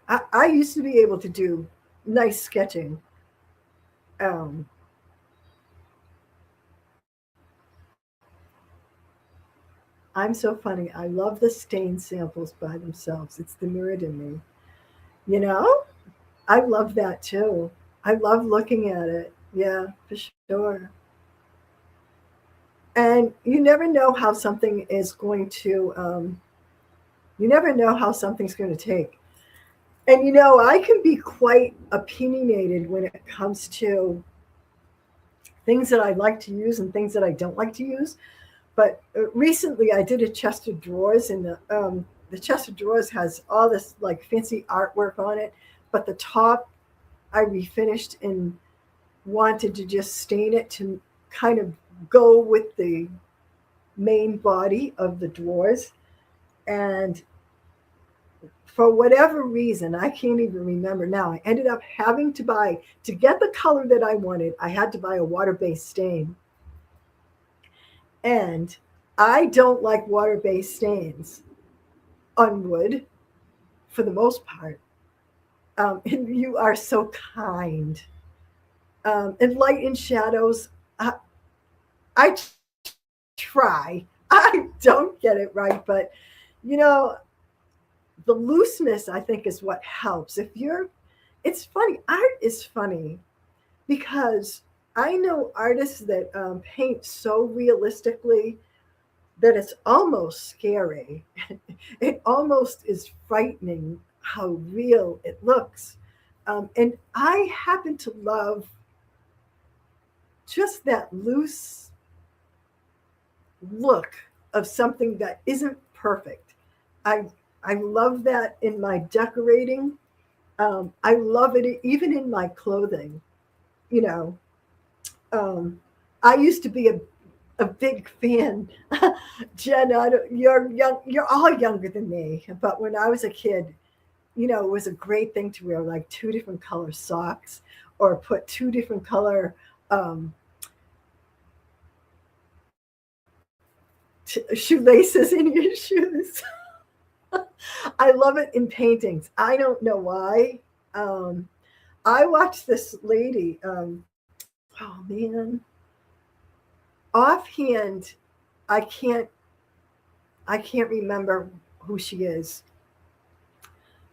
I used to be able to do nice sketching. Um, I'm so funny. I love the stain samples by themselves. It's the nerd in me. You know, I love that too. I love looking at it. Yeah, for sure. And you never know how something is going to, you never know how something's going to take. And you know, I can be quite opinionated when it comes to things that I like to use and things that I don't like to use. But recently, I did a chest of drawers, and the chest of drawers has all this like fancy artwork on it. But the top, I refinished and wanted to just stain it to kind of go with the main body of the drawers. And for whatever reason, I can't even remember now, I ended up having to buy, to get the color that I wanted, I had to buy a water based stain. And I don't like water based stains on wood for the most part. And you are so kind. And light and shadows, I try. I don't get it right, but you know, the looseness I think is what helps. If you're, it's funny. Art is funny because I know artists that paint so realistically that it's almost scary. It almost is frightening how real it looks. And I happen to love just that loose look of something that isn't perfect. I I love that in my decorating. I love it even in my clothing. You know, um, I used to be a big fan. Jen, you're young. You're all younger than me. But when I was a kid, you know, it was a great thing to wear like two different color socks or put two different color um, shoelaces in your shoes. I love it in paintings. I don't know why. Um, I watched this lady. Oh man, offhand, I can't. I can't remember who she is,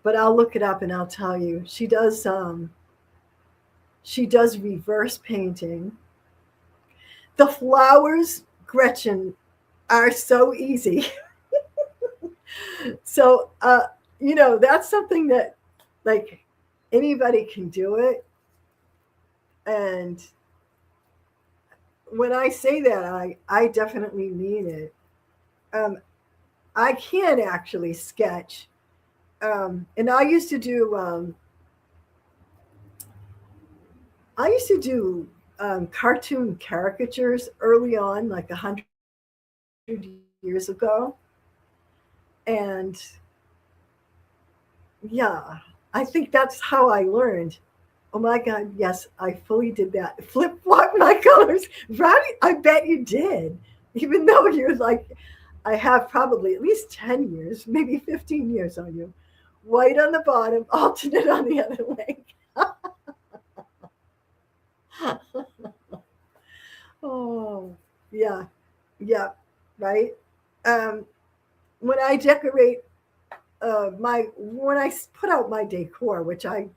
but I'll look it up and I'll tell you. She does. She does reverse painting. The flowers, Gretchen, are so easy. So that's something that, like, anybody can do it. And when I say that, I definitely mean it. Um, I can actually sketch. And I used to do cartoon caricatures early on, like 100 years ago. And yeah, I think that's how I learned. Oh my God, yes, I fully did that. Flip flop my colors, right? I bet you did. Even though you're like, I have probably at least 10 years, maybe 15 years on you. White on the bottom, alternate on the other leg. Oh, yeah, yeah, right. Um, when I decorate when I put out my decor, which I'm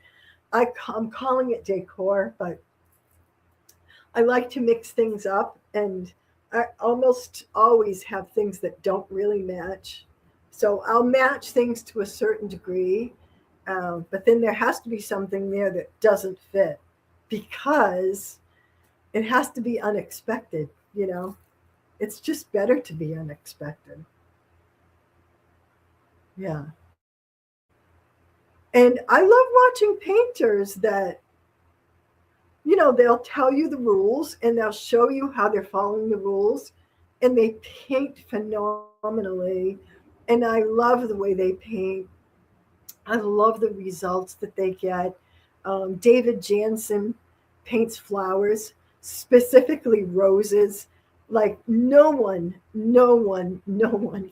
calling it decor, but I like to mix things up, and I almost always have things that don't really match. So I'll match things to a certain degree, but then there has to be something there that doesn't fit because it has to be unexpected, you know? It's just better to be unexpected. Yeah. And I love watching painters that, they'll tell you the rules and they'll show you how they're following the rules, and they paint phenomenally. And I love the way they paint. I love the results that they get. David Jansen paints flowers, specifically roses. Like no one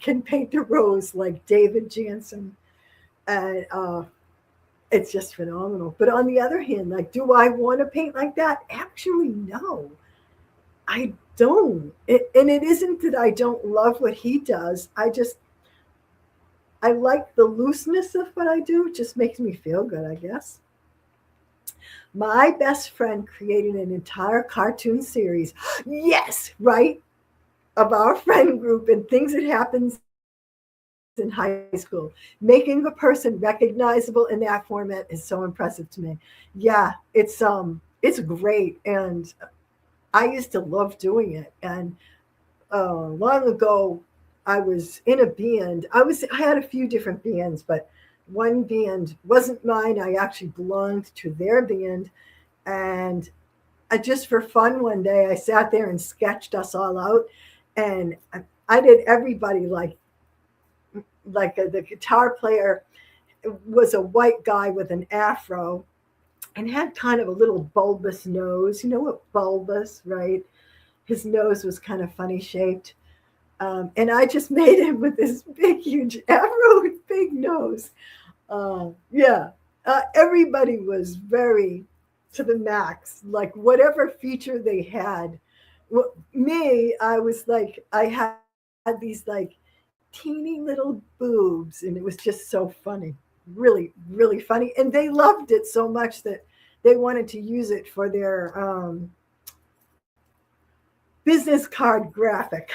can paint a rose like David Jansen. And it's just phenomenal. But on the other hand, like, do I want to paint like that? Actually, no, I don't. And it isn't that I don't love what he does. I like the looseness of what I do. It just makes me feel good, I guess. My best friend created an entire cartoon series. Yes, right? Of our friend group and things that happens in high school. Making a person recognizable in that format is so impressive to me. Yeah, it's great, and I used to love doing it. And long ago, I was in a band. I had a few different bands, but one band wasn't mine. I actually belonged to their band, and just for fun, one day I sat there and sketched us all out, and I did everybody the guitar player was a white guy with an afro and had kind of a little bulbous nose. You know what bulbous, right? His nose was kind of funny shaped. And I just made him with this big, huge afro with big nose. Yeah, everybody was very to the max, like whatever feature they had. Well, me, I was like, I had these like teeny little boobs, and it was just so funny, really, really funny. And they loved it so much that they wanted to use it for their business card graphic.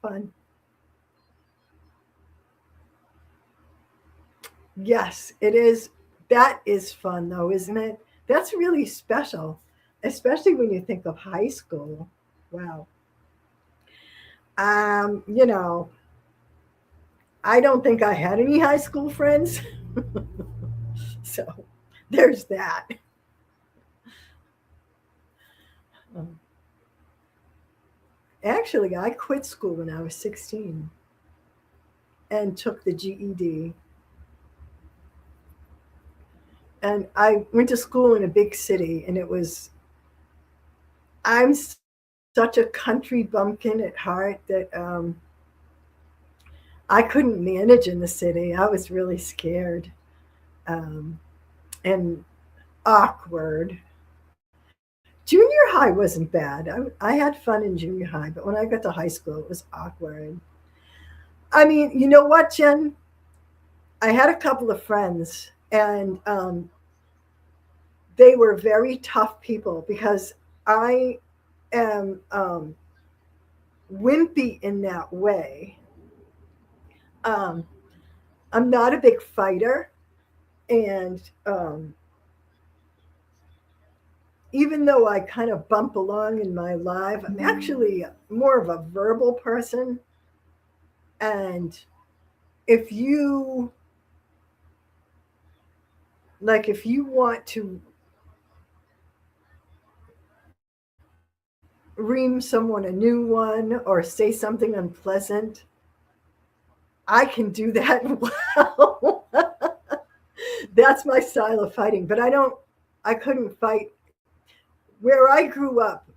Fun. Yes, it is. That is fun, though, isn't it? That's really special, especially when you think of high school. Wow. You know, I don't think I had any high school friends, so there's that. Um, Actually, I quit school when I was 16 and took the GED. And I went to school in a big city, and I'm such a country bumpkin at heart that I couldn't manage in the city. I was really scared um, and awkward. Junior high wasn't bad. I had fun in junior high, but when I got to high school, it was awkward. I mean, you know what, Jen? I had a couple of friends, and they were very tough people because I am wimpy in that way. I'm not a big fighter, and even though I kind of bump along in my life, I'm actually more of a verbal person. And if you if you want to ream someone a new one or say something unpleasant, I can do that well. That's my style of fighting. But I couldn't fight. Where I grew up,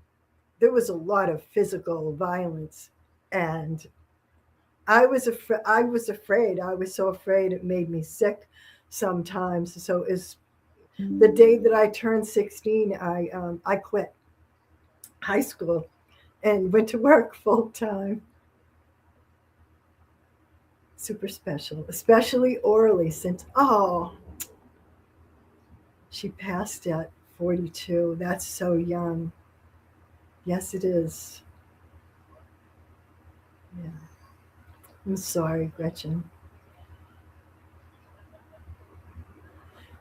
there was a lot of physical violence. And I was afraid. I was so afraid it made me sick sometimes. So is the day that I turned 16, I quit high school and went to work full time. Super special, especially orally, since she passed at 42. That's so young. Yes, it is. Yeah. I'm sorry, Gretchen.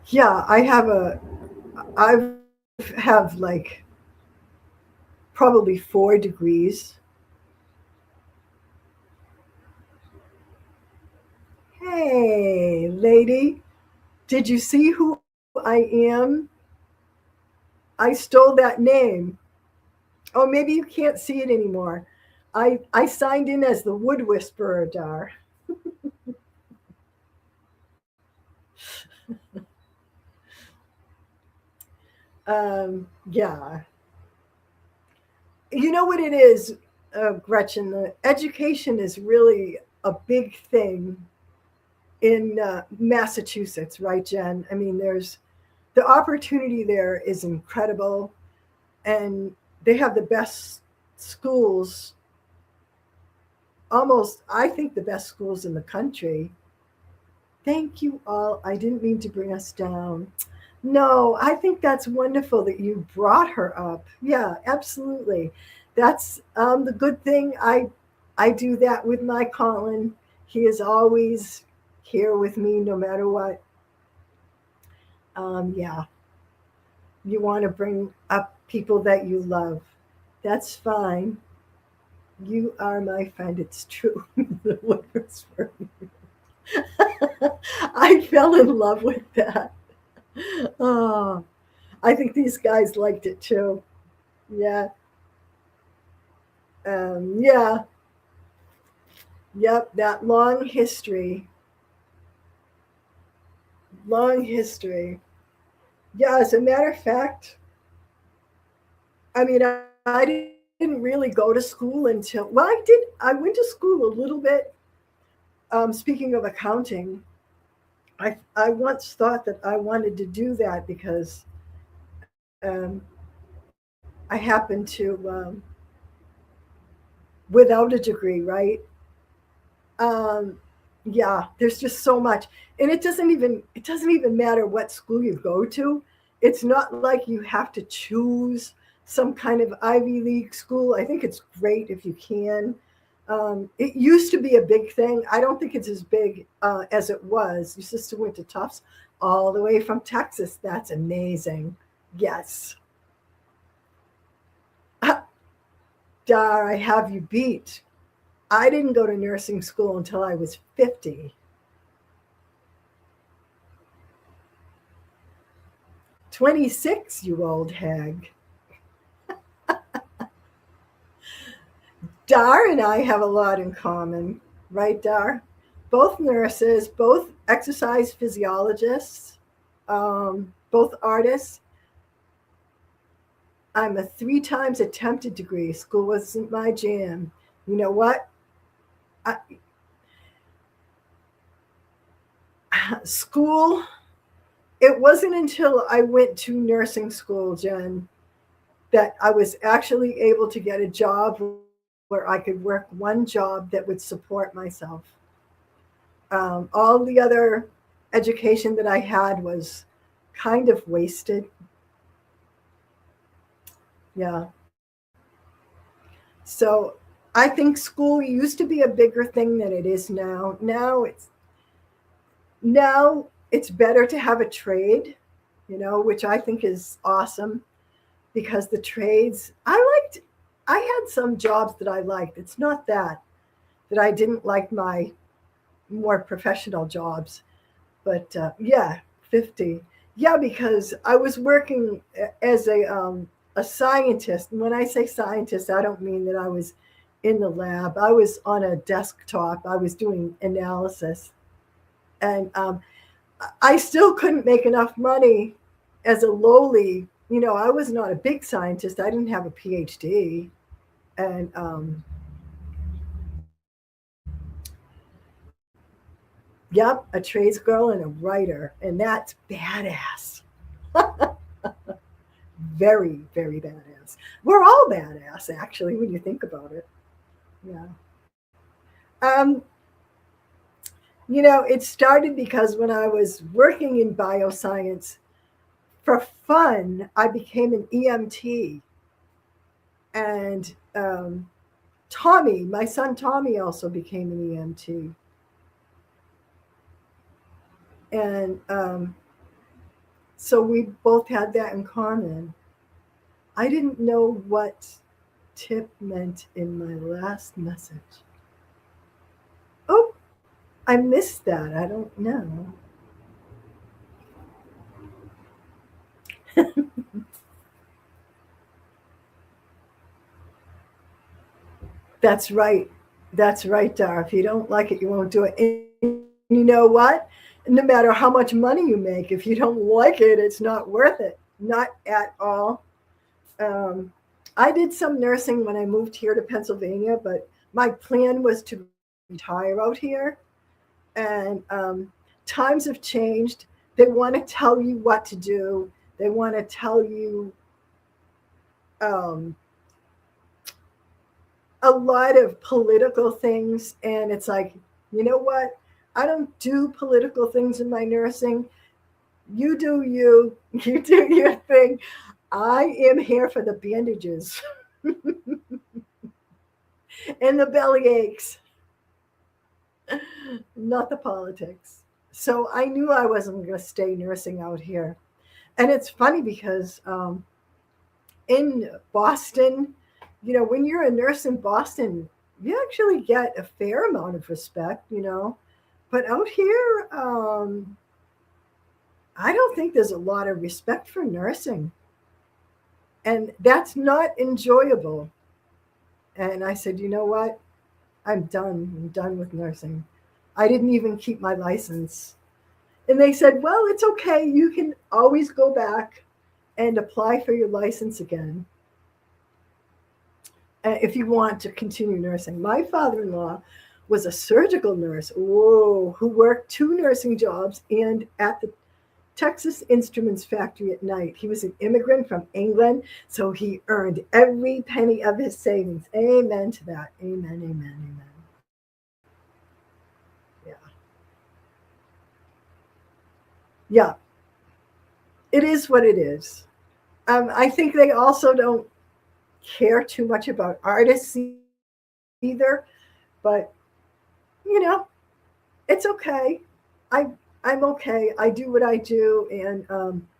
Yeah, I have like probably 4 degrees. Hey, lady, did you see who I am? I stole that name. Oh, maybe you can't see it anymore. I signed in as the Wood Whisperer, Dar. Yeah. You know what it is, Gretchen? The education is really a big thing in Massachusetts, right, Jen? I mean, there's the opportunity there is incredible, and they have the best schools, almost, I think, the best schools in the country. Thank you all. I didn't mean to bring us down. No, I think that's wonderful that you brought her up. Yeah, absolutely. That's the good thing. I do that with my Colin. He is always here with me no matter what. Yeah, you want to bring up people that you love. That's fine. You are my friend. It's true. The words for I fell in love with that. Oh, I think these guys liked it too. Yeah. Yeah. Yep. That long history. Long history. Yeah. As a matter of fact, I mean, I didn't really go to school until, well, I did. I went to school a little bit. Speaking of accounting, I once thought that I wanted to do that because um, I happened to, without a degree, right? Um, yeah, there's just so much, and it doesn't even matter what school you go to. It's not like you have to choose some kind of Ivy League school. I think it's great if you can. It used to be a big thing. I don't think it's as big as it was. Your sister went to Tufts all the way from Texas. That's amazing. Yes. Dar, I have you beat. I didn't go to nursing school until I was 50. 26, you old hag. Dar and I have a lot in common, right, Dar? Both nurses, both exercise physiologists, both artists. I'm a 3 times attempted degree. School wasn't my jam. You know what? I, school, it wasn't until I went to nursing school, Jen, that I was actually able to get a job where I could work one job that would support myself. All the other education that I had was kind of wasted. Yeah. So I think school used to be a bigger thing than it is now. Now Now it's better to have a trade, which I think is awesome because the trades I had some jobs that I liked. It's not that I didn't like my more professional jobs, but yeah, 50. Yeah, because I was working as a scientist. And when I say scientist, I don't mean that I was in the lab. I was on a desktop. I was doing analysis. And I still couldn't make enough money as a lowly, I was not a big scientist. I didn't have a PhD. And yep, a trades girl and a writer. And that's badass. Very, very badass. We're all badass, actually, when you think about it. Yeah. Um, it started because when I was working in bioscience, for fun, I became an EMT. And Tommy, my son Tommy, also became an EMT. And so we both had that in common. I didn't know what tip meant in my last message. Oh, I missed that. I don't know. That's right. That's right, Dar. If you don't like it, you won't do it. And you know what? No matter how much money you make, if you don't like it, it's not worth it. Not at all. Um, I did some nursing when I moved here to Pennsylvania, but my plan was to retire out here. And times have changed. They want to tell you what to do. They want to tell you um, a lot of political things. And it's like, you know what? I don't do political things in my nursing. You do you. You do your thing. I am here for the bandages and the belly aches, not the politics. So I knew I wasn't going to stay nursing out here. And it's funny because in Boston, when you're a nurse in Boston, you actually get a fair amount of respect. But out here, I don't think there's a lot of respect for nursing. And that's not enjoyable. And I said, you know what? I'm done. I'm done with nursing. I didn't even keep my license. And they said, well, it's okay. You can always go back and apply for your license again if you want to continue nursing. My father in law was a surgical nurse, whoa, who worked two nursing jobs and at the Texas Instruments factory at night. He was an immigrant from England, so he earned every penny of his savings. Amen to that. Amen, amen, amen. Yeah. Yeah, it is what it is. I think they also don't care too much about artists either, but you know, it's okay. I I'm okay. I do what I do, and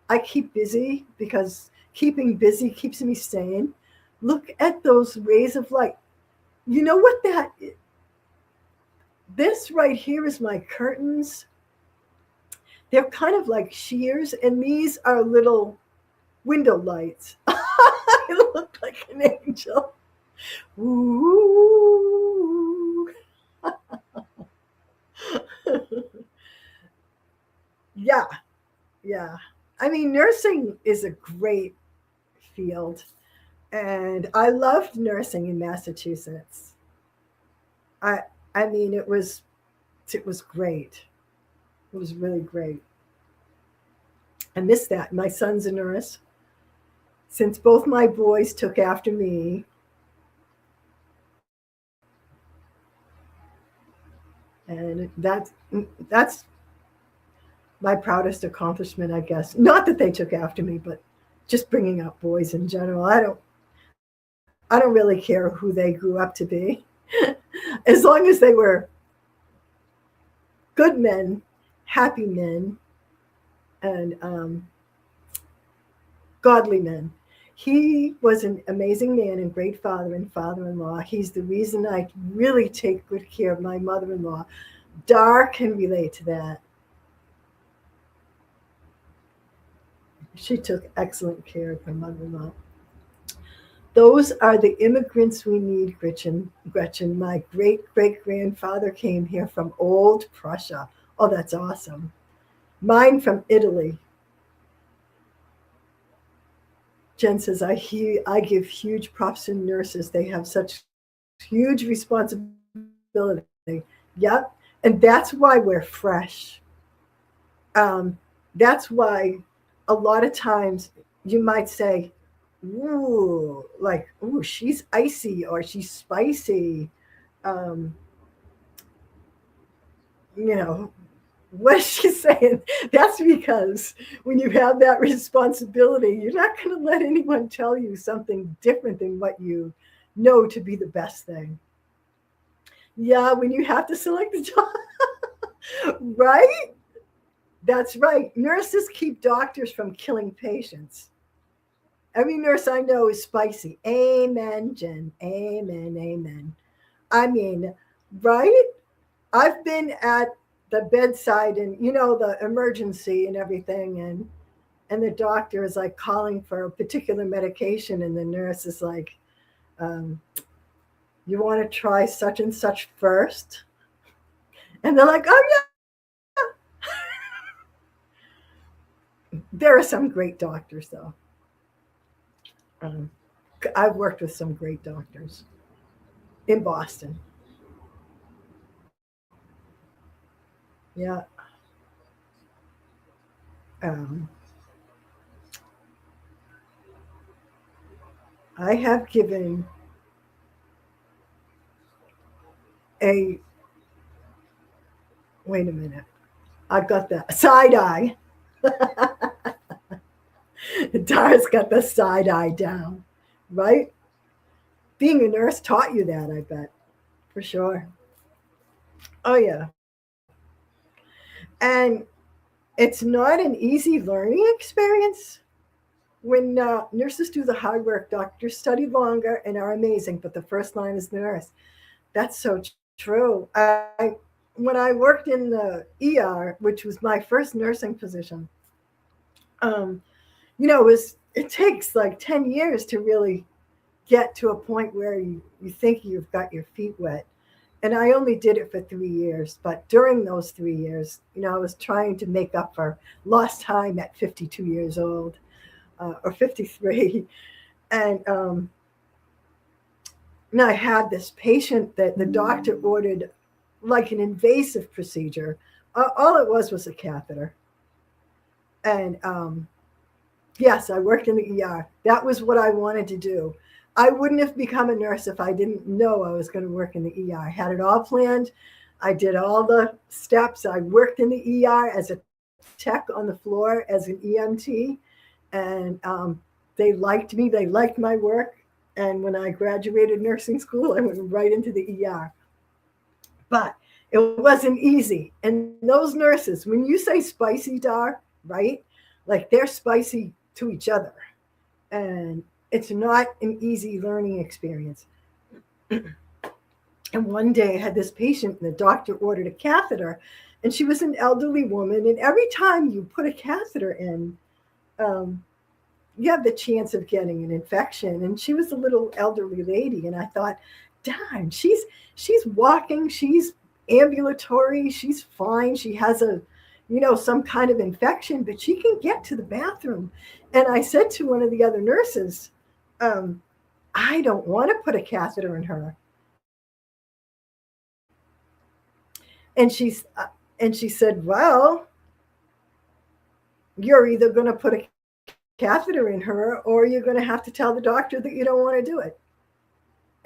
I keep busy because keeping busy keeps me sane. Look at those rays of light. You know what that? This right here is my curtains. They're kind of like shears, and these are little window lights. I look like an angel. Ooh. Yeah, yeah. I mean, nursing is a great field, and I loved nursing in Massachusetts. I I mean, it was great. It was really great. I miss that. My son's a nurse. Since both my boys took after me, and that's my proudest accomplishment, I guess. Not that they took after me, but just bringing up boys in general. I don't really care who they grew up to be, as long as they were good men, happy men and godly men. He was an amazing man and great father and father-in-law. He's the reason I really take good care of my mother-in-law. Dar can relate to that. She took excellent care of her mother-in-law. Those are the immigrants we need, Gretchen. Gretchen, my great great grandfather came here from old Prussia. Oh, that's awesome. Mine from Italy. Jen says, I give huge props to nurses. They have such huge responsibility. Yep. And that's why we're fresh. That's why a lot of times you might say, ooh, like, ooh, she's icy or she's spicy. Um, you know, what is she saying? That's because when you have that responsibility, you're not going to let anyone tell you something different than what you know to be the best thing. Yeah, when you have to select the job, right? That's right. Nurses keep doctors from killing patients. Every nurse I know is spicy. Amen, Jen. Amen, amen. I mean, right? I've been at the bedside and the emergency and everything, and the doctor is like calling for a particular medication, and the nurse is like, um, "You want to try such and such first?" And they're like, "Oh yeah." There are some great doctors though. Um, I've worked with some great doctors in Boston. Yeah. Um, I have given a wait a minute. I've got the side eye. Dara's got the side eye down, right? Being a nurse taught you that, I bet, for sure. Oh, yeah. And it's not an easy learning experience. When nurses do the hard work, doctors study longer and are amazing, but the first line is the nurse. That's so true. When I worked in the ER, which was my first nursing position, um, it takes like 10 years to really get to a point where you think you've got your feet wet. And I only did it for 3 years. But during those 3 years, I was trying to make up for lost time at 52 years old or 53. And, and I had this patient that the doctor ordered like an invasive procedure. All it was a catheter. And yes, I worked in the ER. That was what I wanted to do. I wouldn't have become a nurse if I didn't know I was going to work in the ER. I had it all planned. I did all the steps. I worked in the ER as a tech on the floor as an EMT, and they liked me. They liked my work. And when I graduated nursing school, I went right into the ER. But it wasn't easy. And those nurses, when you say spicy, Dar, right? Like they're spicy to each other. And it's not an easy learning experience. And one day I had this patient, and the doctor ordered a catheter, and she was an elderly woman. And every time you put a catheter in, um, you have the chance of getting an infection. And she was a little elderly lady, and I thought, darn, she's walking, she's ambulatory, she's fine, she has some kind of infection, but she can get to the bathroom. And I said to one of the other nurses, I don't want to put a catheter in her. And she said, well, you're either going to put a catheter in her or you're going to have to tell the doctor that you don't want to do it.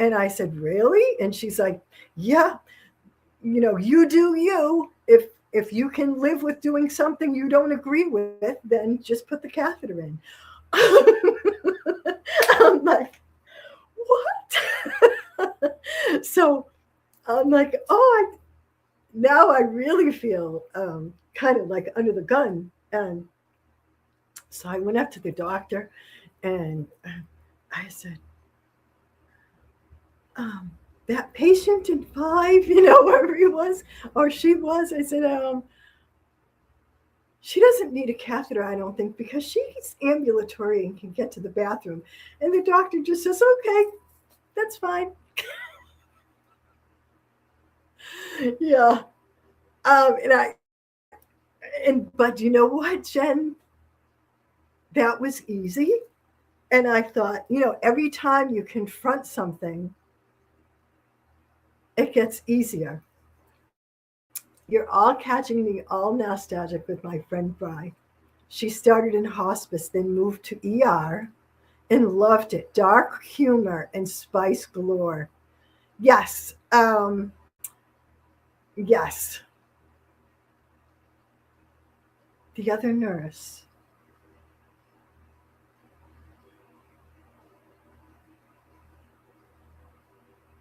And I said, really? And she's like, yeah, you do you. If you can live with doing something you don't agree with, then just put the catheter in. I'm like, what? So I'm like, oh, now I really feel kind of like under the gun. And so I went up to the doctor and I said, um, that patient in five, wherever he was or she was, I said, she doesn't need a catheter, I don't think, because she's ambulatory and can get to the bathroom. And the doctor just says, okay, that's fine. Yeah. But you know what, Jen? That was easy. And I thought, every time you confront something, it gets easier. You're all catching me all nostalgic with my friend Bry. She started in hospice, then moved to ER and loved it. Dark humor and spice galore. Yes. Yes. The other nurse.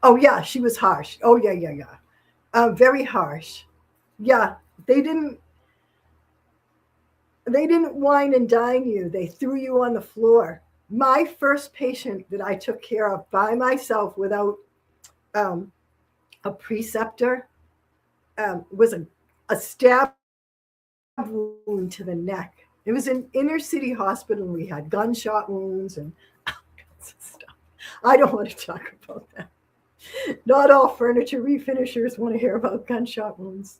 Oh yeah, she was harsh. Oh yeah, yeah, yeah. Very harsh. Yeah, they didn't they didn't wine and dine you. They threw you on the floor. My first patient that I took care of by myself without um, a preceptor was a stab wound to the neck. It was an inner city hospital. And we had gunshot wounds and all kinds of stuff. I don't want to talk about that. Not all furniture refinishers want to hear about gunshot wounds.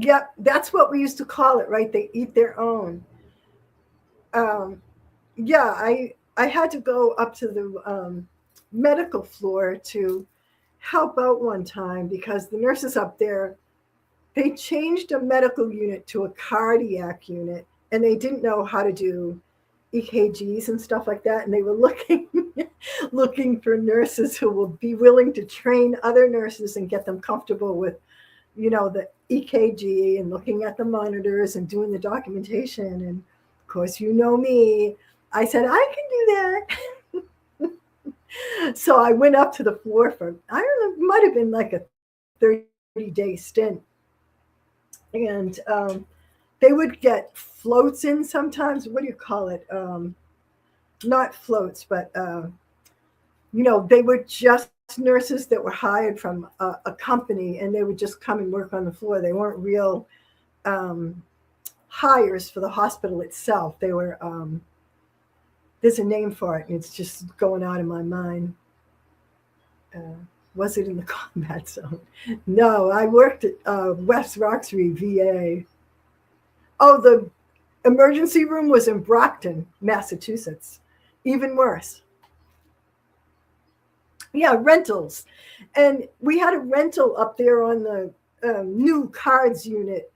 Yep, that's what we used to call it, right? They eat their own. Um, yeah, I had to go up to the medical floor to help out one time because the nurses up there, they changed a medical unit to a cardiac unit and they didn't know how to do EKGs and stuff like that, and they were looking looking for nurses who will be willing to train other nurses and get them comfortable with the EKG and looking at the monitors and doing the documentation. And of course, me, I said, I can do that. So I went up to the floor for, I don't know, it might have been like a 30-day stint. And they would get floats in sometimes. What do you call it? Not floats, but, they were just nurses that were hired from a company and they would just come and work on the floor. They weren't real um, hires for the hospital itself. They were, there's a name for it and it's just going out of my mind. Uh, was it in the combat zone? No, I worked at West Roxbury, VA. Oh, the emergency room was in Brockton, Massachusetts. Even worse. Yeah, rentals. And we had a rental up there on the new cards unit,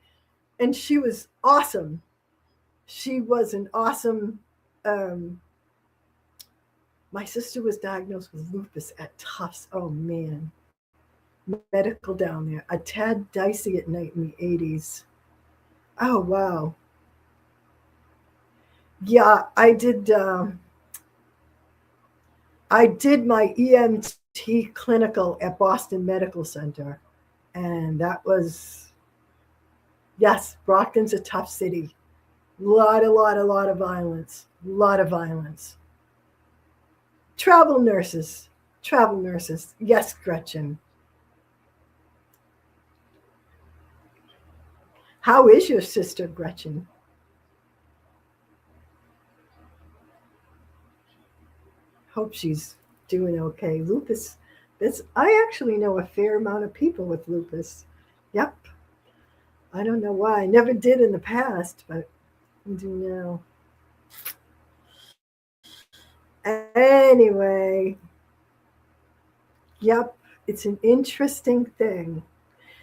and she was awesome. She was an awesome. Um, my sister was diagnosed with lupus at Tufts. Oh man, medical down there. A tad dicey at night in the 80s. Oh wow. Yeah, I did my EMT clinical at Boston Medical Center, and that was, yes, Brockton's a tough city. Lot of violence. Lot of violence. Travel nurses. Travel nurses. Yes, Gretchen. How is your sister, Gretchen? Hope she's doing okay. Lupus. I actually know a fair amount of people with lupus. Yep. I don't know why. I never did in the past, but I do now. Anyway, yep, it's an interesting thing.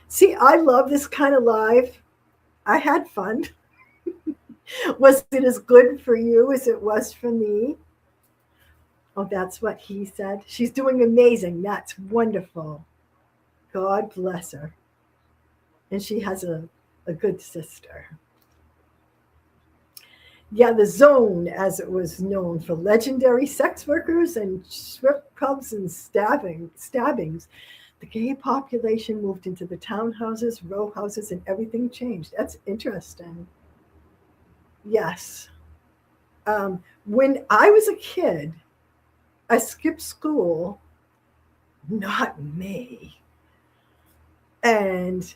See, I love this kind of live. I had fun. Was it as good for you as it was for me? Oh, that's what he said. She's doing amazing. That's wonderful. God bless her. And she has a good sister. Yeah, the Zone, as it was known, for legendary sex workers and strip clubs and stabbings. The gay population moved into the townhouses, row houses, and everything changed. That's interesting. Yes. When I was a kid, I skipped school, not me, and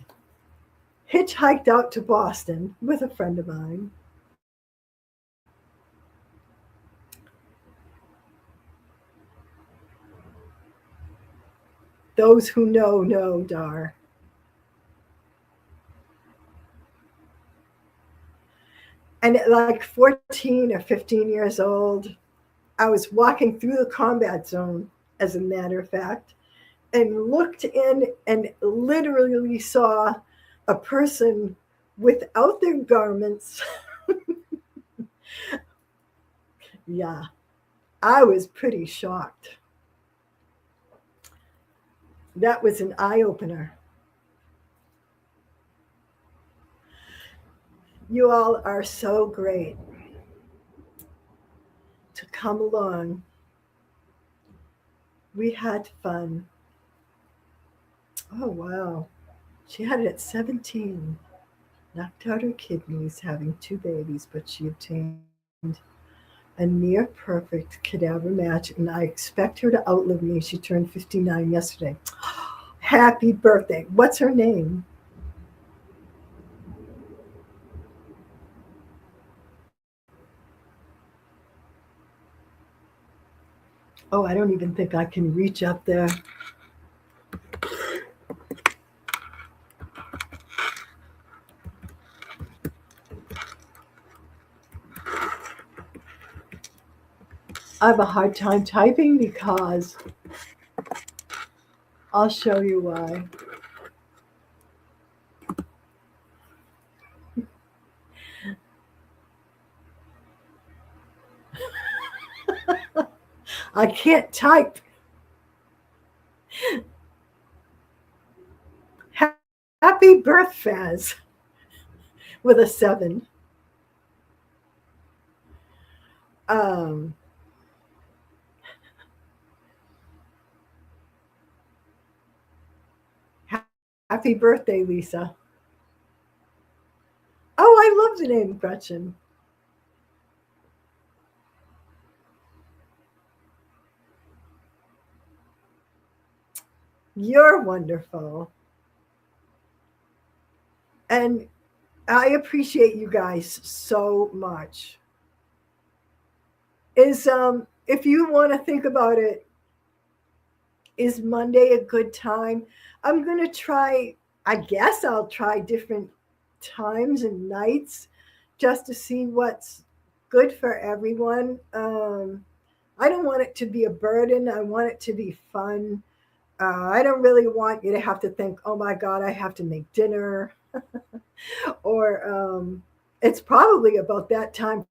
hitchhiked out to Boston with a friend of mine. Those who know, Dar. And at like 14 or 15 years old, I was walking through the combat zone, as a matter of fact, and looked in and literally saw a person without their garments. Yeah, I was pretty shocked. That was an eye opener. You all are so great to come along. We had fun. Oh, wow. She had it at 17. Knocked out her kidneys having two babies, but she obtained a near perfect cadaver match, and I expect her to outlive me. She turned 59 yesterday. Happy birthday. What's her name? Oh, I don't even think I can reach up there. I have a hard time typing because I'll show you why. I can't type. Happy birth, Faz, with a 7. Um, Happy birthday, Lisa. Oh, I love the name Gretchen. You're wonderful. And I appreciate you guys so much. Is if you want to think about it, is Monday a good time? I'm going to try, I guess I'll try different times and nights just to see what's good for everyone. I don't want it to be a burden. I want it to be fun. I don't really want you to have to think, oh my God, I have to make dinner. Or it's probably about that time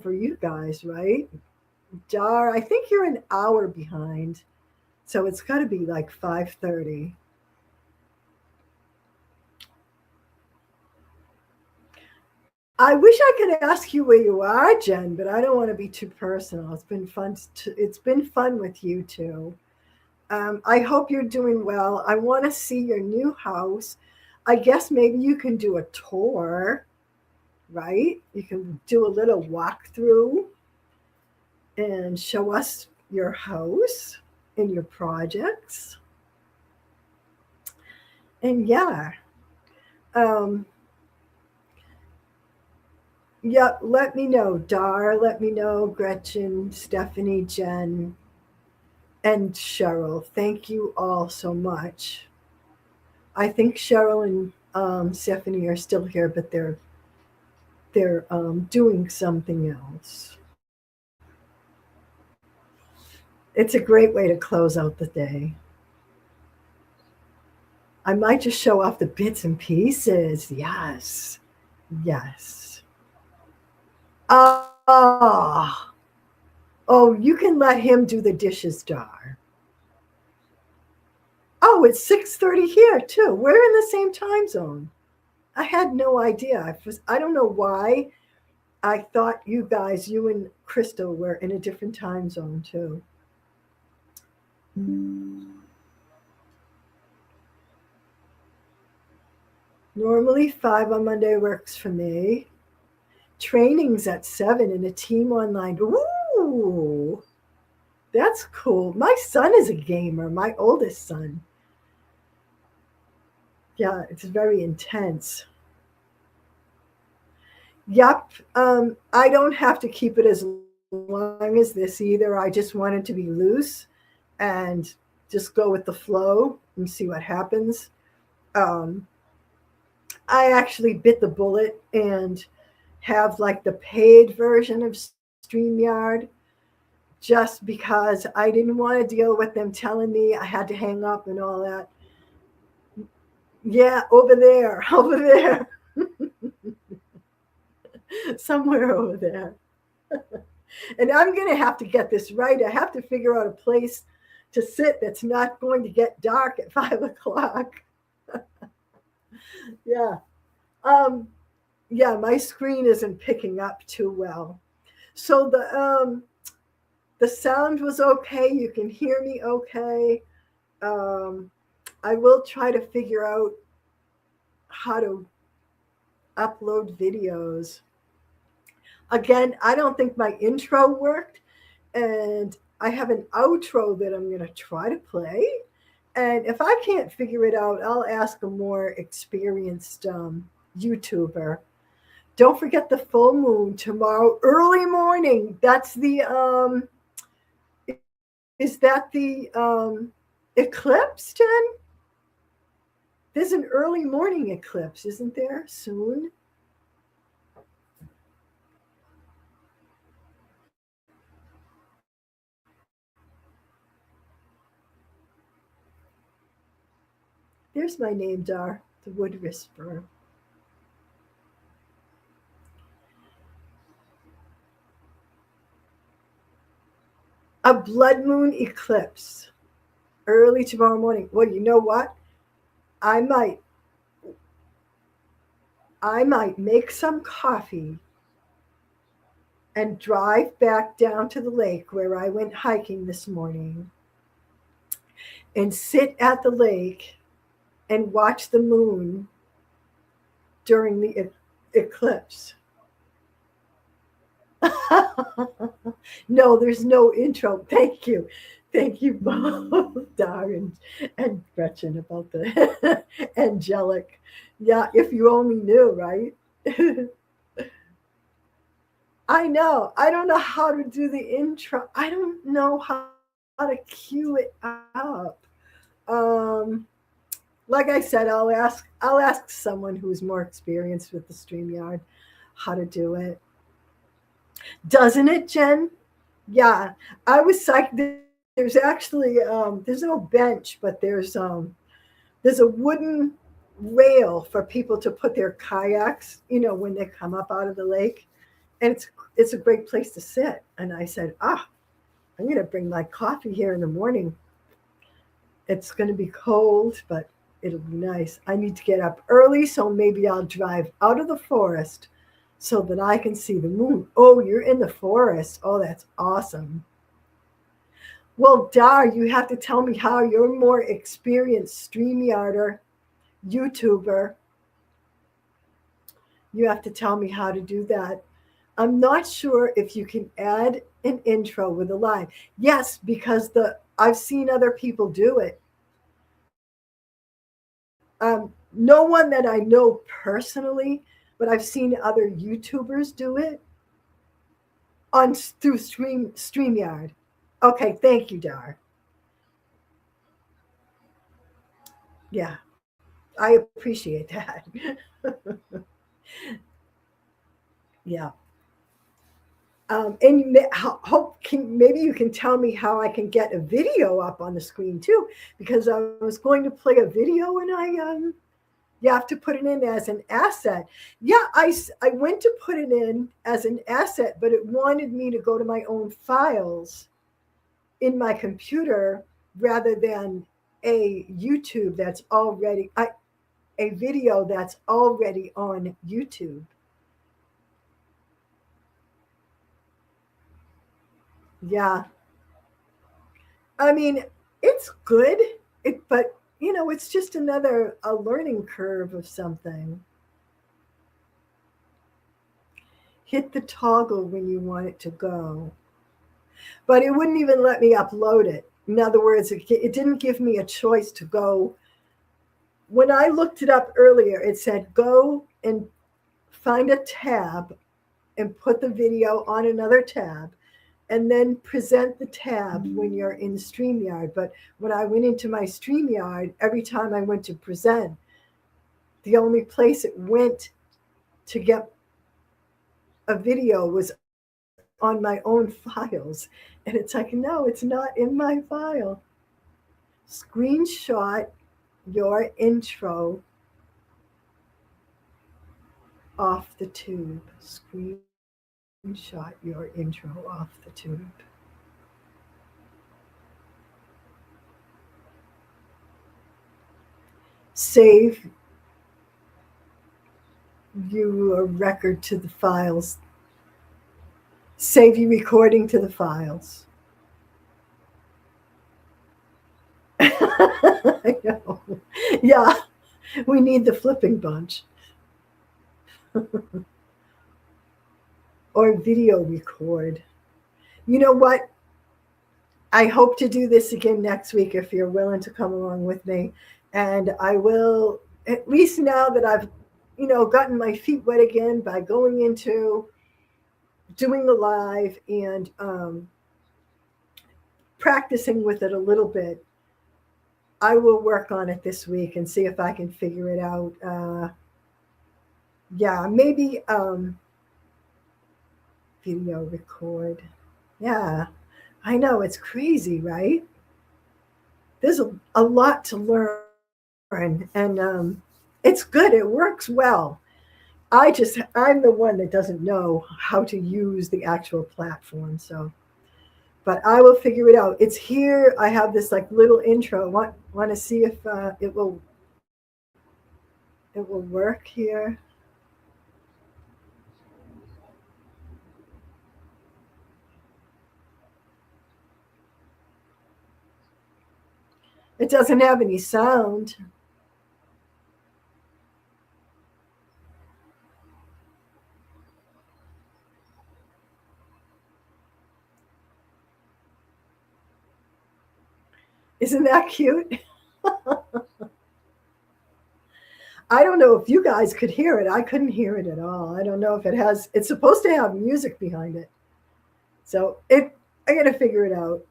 for you guys, right? Dar, I think you're an hour behind. So it's got to be like 5:30. I wish I could ask you where you are, Jen, but I don't want to be too personal. It's been fun. It's been fun with you too. I hope you're doing well. I want to see your new house. I guess maybe you can do a tour, right? You can do a little walkthrough and show us your house and your projects. And yeah, um, yeah, let me know, Dar. Let me know, Gretchen, Stephanie, Jen, and Cheryl. Thank you all so much. I think Cheryl and Stephanie are still here, but they're doing something else. It's a great way to close out the day. I might just show off the bits and pieces. Yes, yes. Ah, oh, you can let him do the dishes, Dar. Oh, it's 6:30 here too. We're in the same time zone. I had no idea. I don't know why. I thought you guys, you and Crystal, were in a different time zone too. Normally 5 on Monday works for me. Trainings at 7 and a team online. Ooh, that's cool. My son is a gamer, my oldest son. Yeah, it's very intense. Yep. I don't have to keep it as long as this either. I just want it to be loose and just go with the flow and see what happens. Um, I actually bit the bullet and have like the paid version of StreamYard just because I didn't want to deal with them telling me I had to hang up and all that. Yeah, over there, over there, somewhere over there. And I'm going to have to get this right. I have to figure out a place to sit that's not going to get dark at 5 o'clock. Yeah. Um, yeah, my screen isn't picking up too well. So the sound was okay. You can hear me okay. Um, I will try to figure out how to upload videos. Again, I don't think my intro worked, and I have an outro that I'm going to try to play. And if I can't figure it out, I'll ask a more experienced YouTuber. Don't forget the full moon tomorrow, early morning. That's the is that the eclipse, Jen? There's an early morning eclipse, isn't there? Soon. There's my name, Dar, the Wood Whisperer. A blood moon eclipse, early tomorrow morning. Well, you know what? I might, I might make some coffee and drive back down to the lake where I went hiking this morning and sit at the lake and watch the moon during the eclipse. No, there's no intro. Thank you. Thank you both, Dar and Gretchen, about the angelic. Yeah, if you only knew, right? I know. I don't know how to do the intro. I don't know how to cue it up. Um, like I said, I'll ask someone who's more experienced with the StreamYard how to do it. Doesn't it, Jen? Yeah, I was psyched. There's actually there's no bench, but there's a wooden rail for people to put their kayaks. When they come up out of the lake, and it's a great place to sit. And I said, I'm gonna bring my coffee here in the morning. It's gonna be cold, but it'll be nice. I need to get up early, so maybe I'll drive out of the forest so that I can see the moon. Oh, you're in the forest. Oh, that's awesome. Well, Dar, you have to tell me how you're more experienced StreamYarder, YouTuber. You have to tell me how to do that. I'm not sure if you can add an intro with a line. Yes, because the I've seen other people do it. No one that I know personally, but I've seen other YouTubers do it on through StreamYard. Okay, thank you, Dar. Yeah, I appreciate that. Yeah. And hope maybe you can tell me how I can get a video up on the screen too, because I was going to play a video and you have to put it in as an asset. Yeah, I went to put it in as an asset, but it wanted me to go to my own files in my computer rather than a YouTube that's already a video that's already on YouTube. Yeah. I mean, it's good, but it's just another a learning curve of something. Hit the toggle when you want it to go. But it wouldn't even let me upload it. In other words, it didn't give me a choice to go. When I looked it up earlier, it said go and find a tab and put the video on another tab and then present the tab when you're in StreamYard. But when I went into my StreamYard, every time I went to present, the only place it went to get a video was on my own files. And it's like, no, it's not in my file. Screenshot your intro off the tube. Screenshot your intro off the tube. Save you a record to the files. Save you recording to the files. I know. Yeah, we need the flipping bunch. Or video record. You know what? I hope to do this again next week if you're willing to come along with me. And I will, at least now that I've, gotten my feet wet again by going into doing the live and practicing with it a little bit. I will work on it this week and see if I can figure it out. Yeah, maybe video record. Yeah, I know it's crazy, right? There's a lot to learn, and it's good. It works well. I'm the one that doesn't know how to use the actual platform. So, but I will figure it out. It's here. I have this like little intro. Want to see if it will work here. It doesn't have any sound. Isn't that cute? I don't know if you guys could hear it. I couldn't hear it at all. I don't know if it has. It's supposed to have music behind it, so I got to figure it out.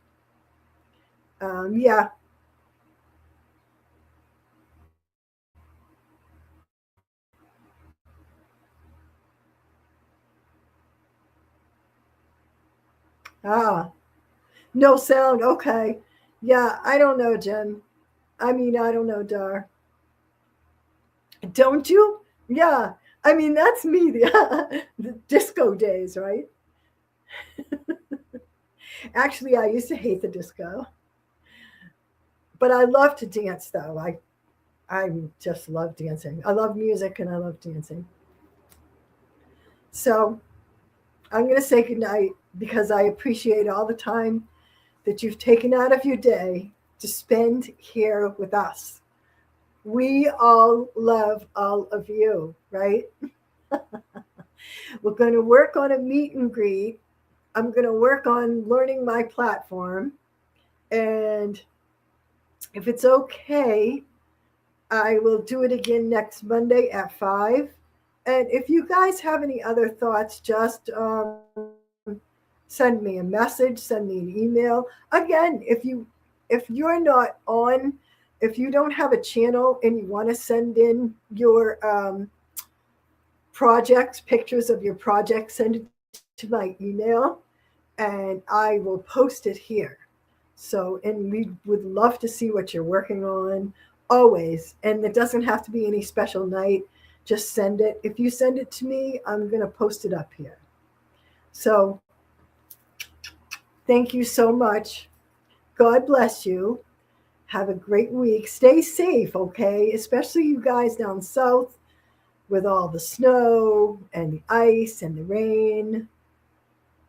Yeah. Ah, no sound. Okay. Yeah, I don't know, Jen. I mean, I don't know, Dar. Don't you? Yeah. I mean, that's me. The disco days, right? Actually, I used to hate the disco, but I love to dance, though. I just love dancing. I love music and I love dancing. So I'm going to say goodnight because I appreciate all the time that you've taken out of your day to spend here with us. We all love all of you, right? We're going to work on a meet and greet. I'm going to work on learning my platform. And if it's okay, I will do it again next Monday at 5. And if you guys have any other thoughts, just send me a message, send me an email. Again, if you're not on, if you don't have a channel and you want to send in your projects, pictures of your projects, send it to my email and I will post it here. So, and we would love to see what you're working on always. And it doesn't have to be any special night. Just send it. If you send it to me, I'm going to post it up here. So, thank you so much. God bless you. Have a great week. Stay safe, okay? Especially you guys down south with all the snow and the ice and the rain.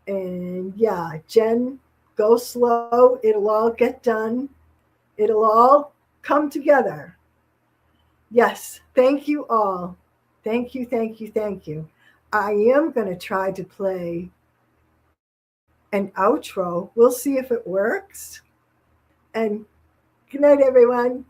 And yeah, Jen, Go slow. It'll all get done. It'll all come together. Yes. Thank you all. Thank you, thank you, thank you. I am going to try to play an outro. We'll see if it works. And good night, everyone.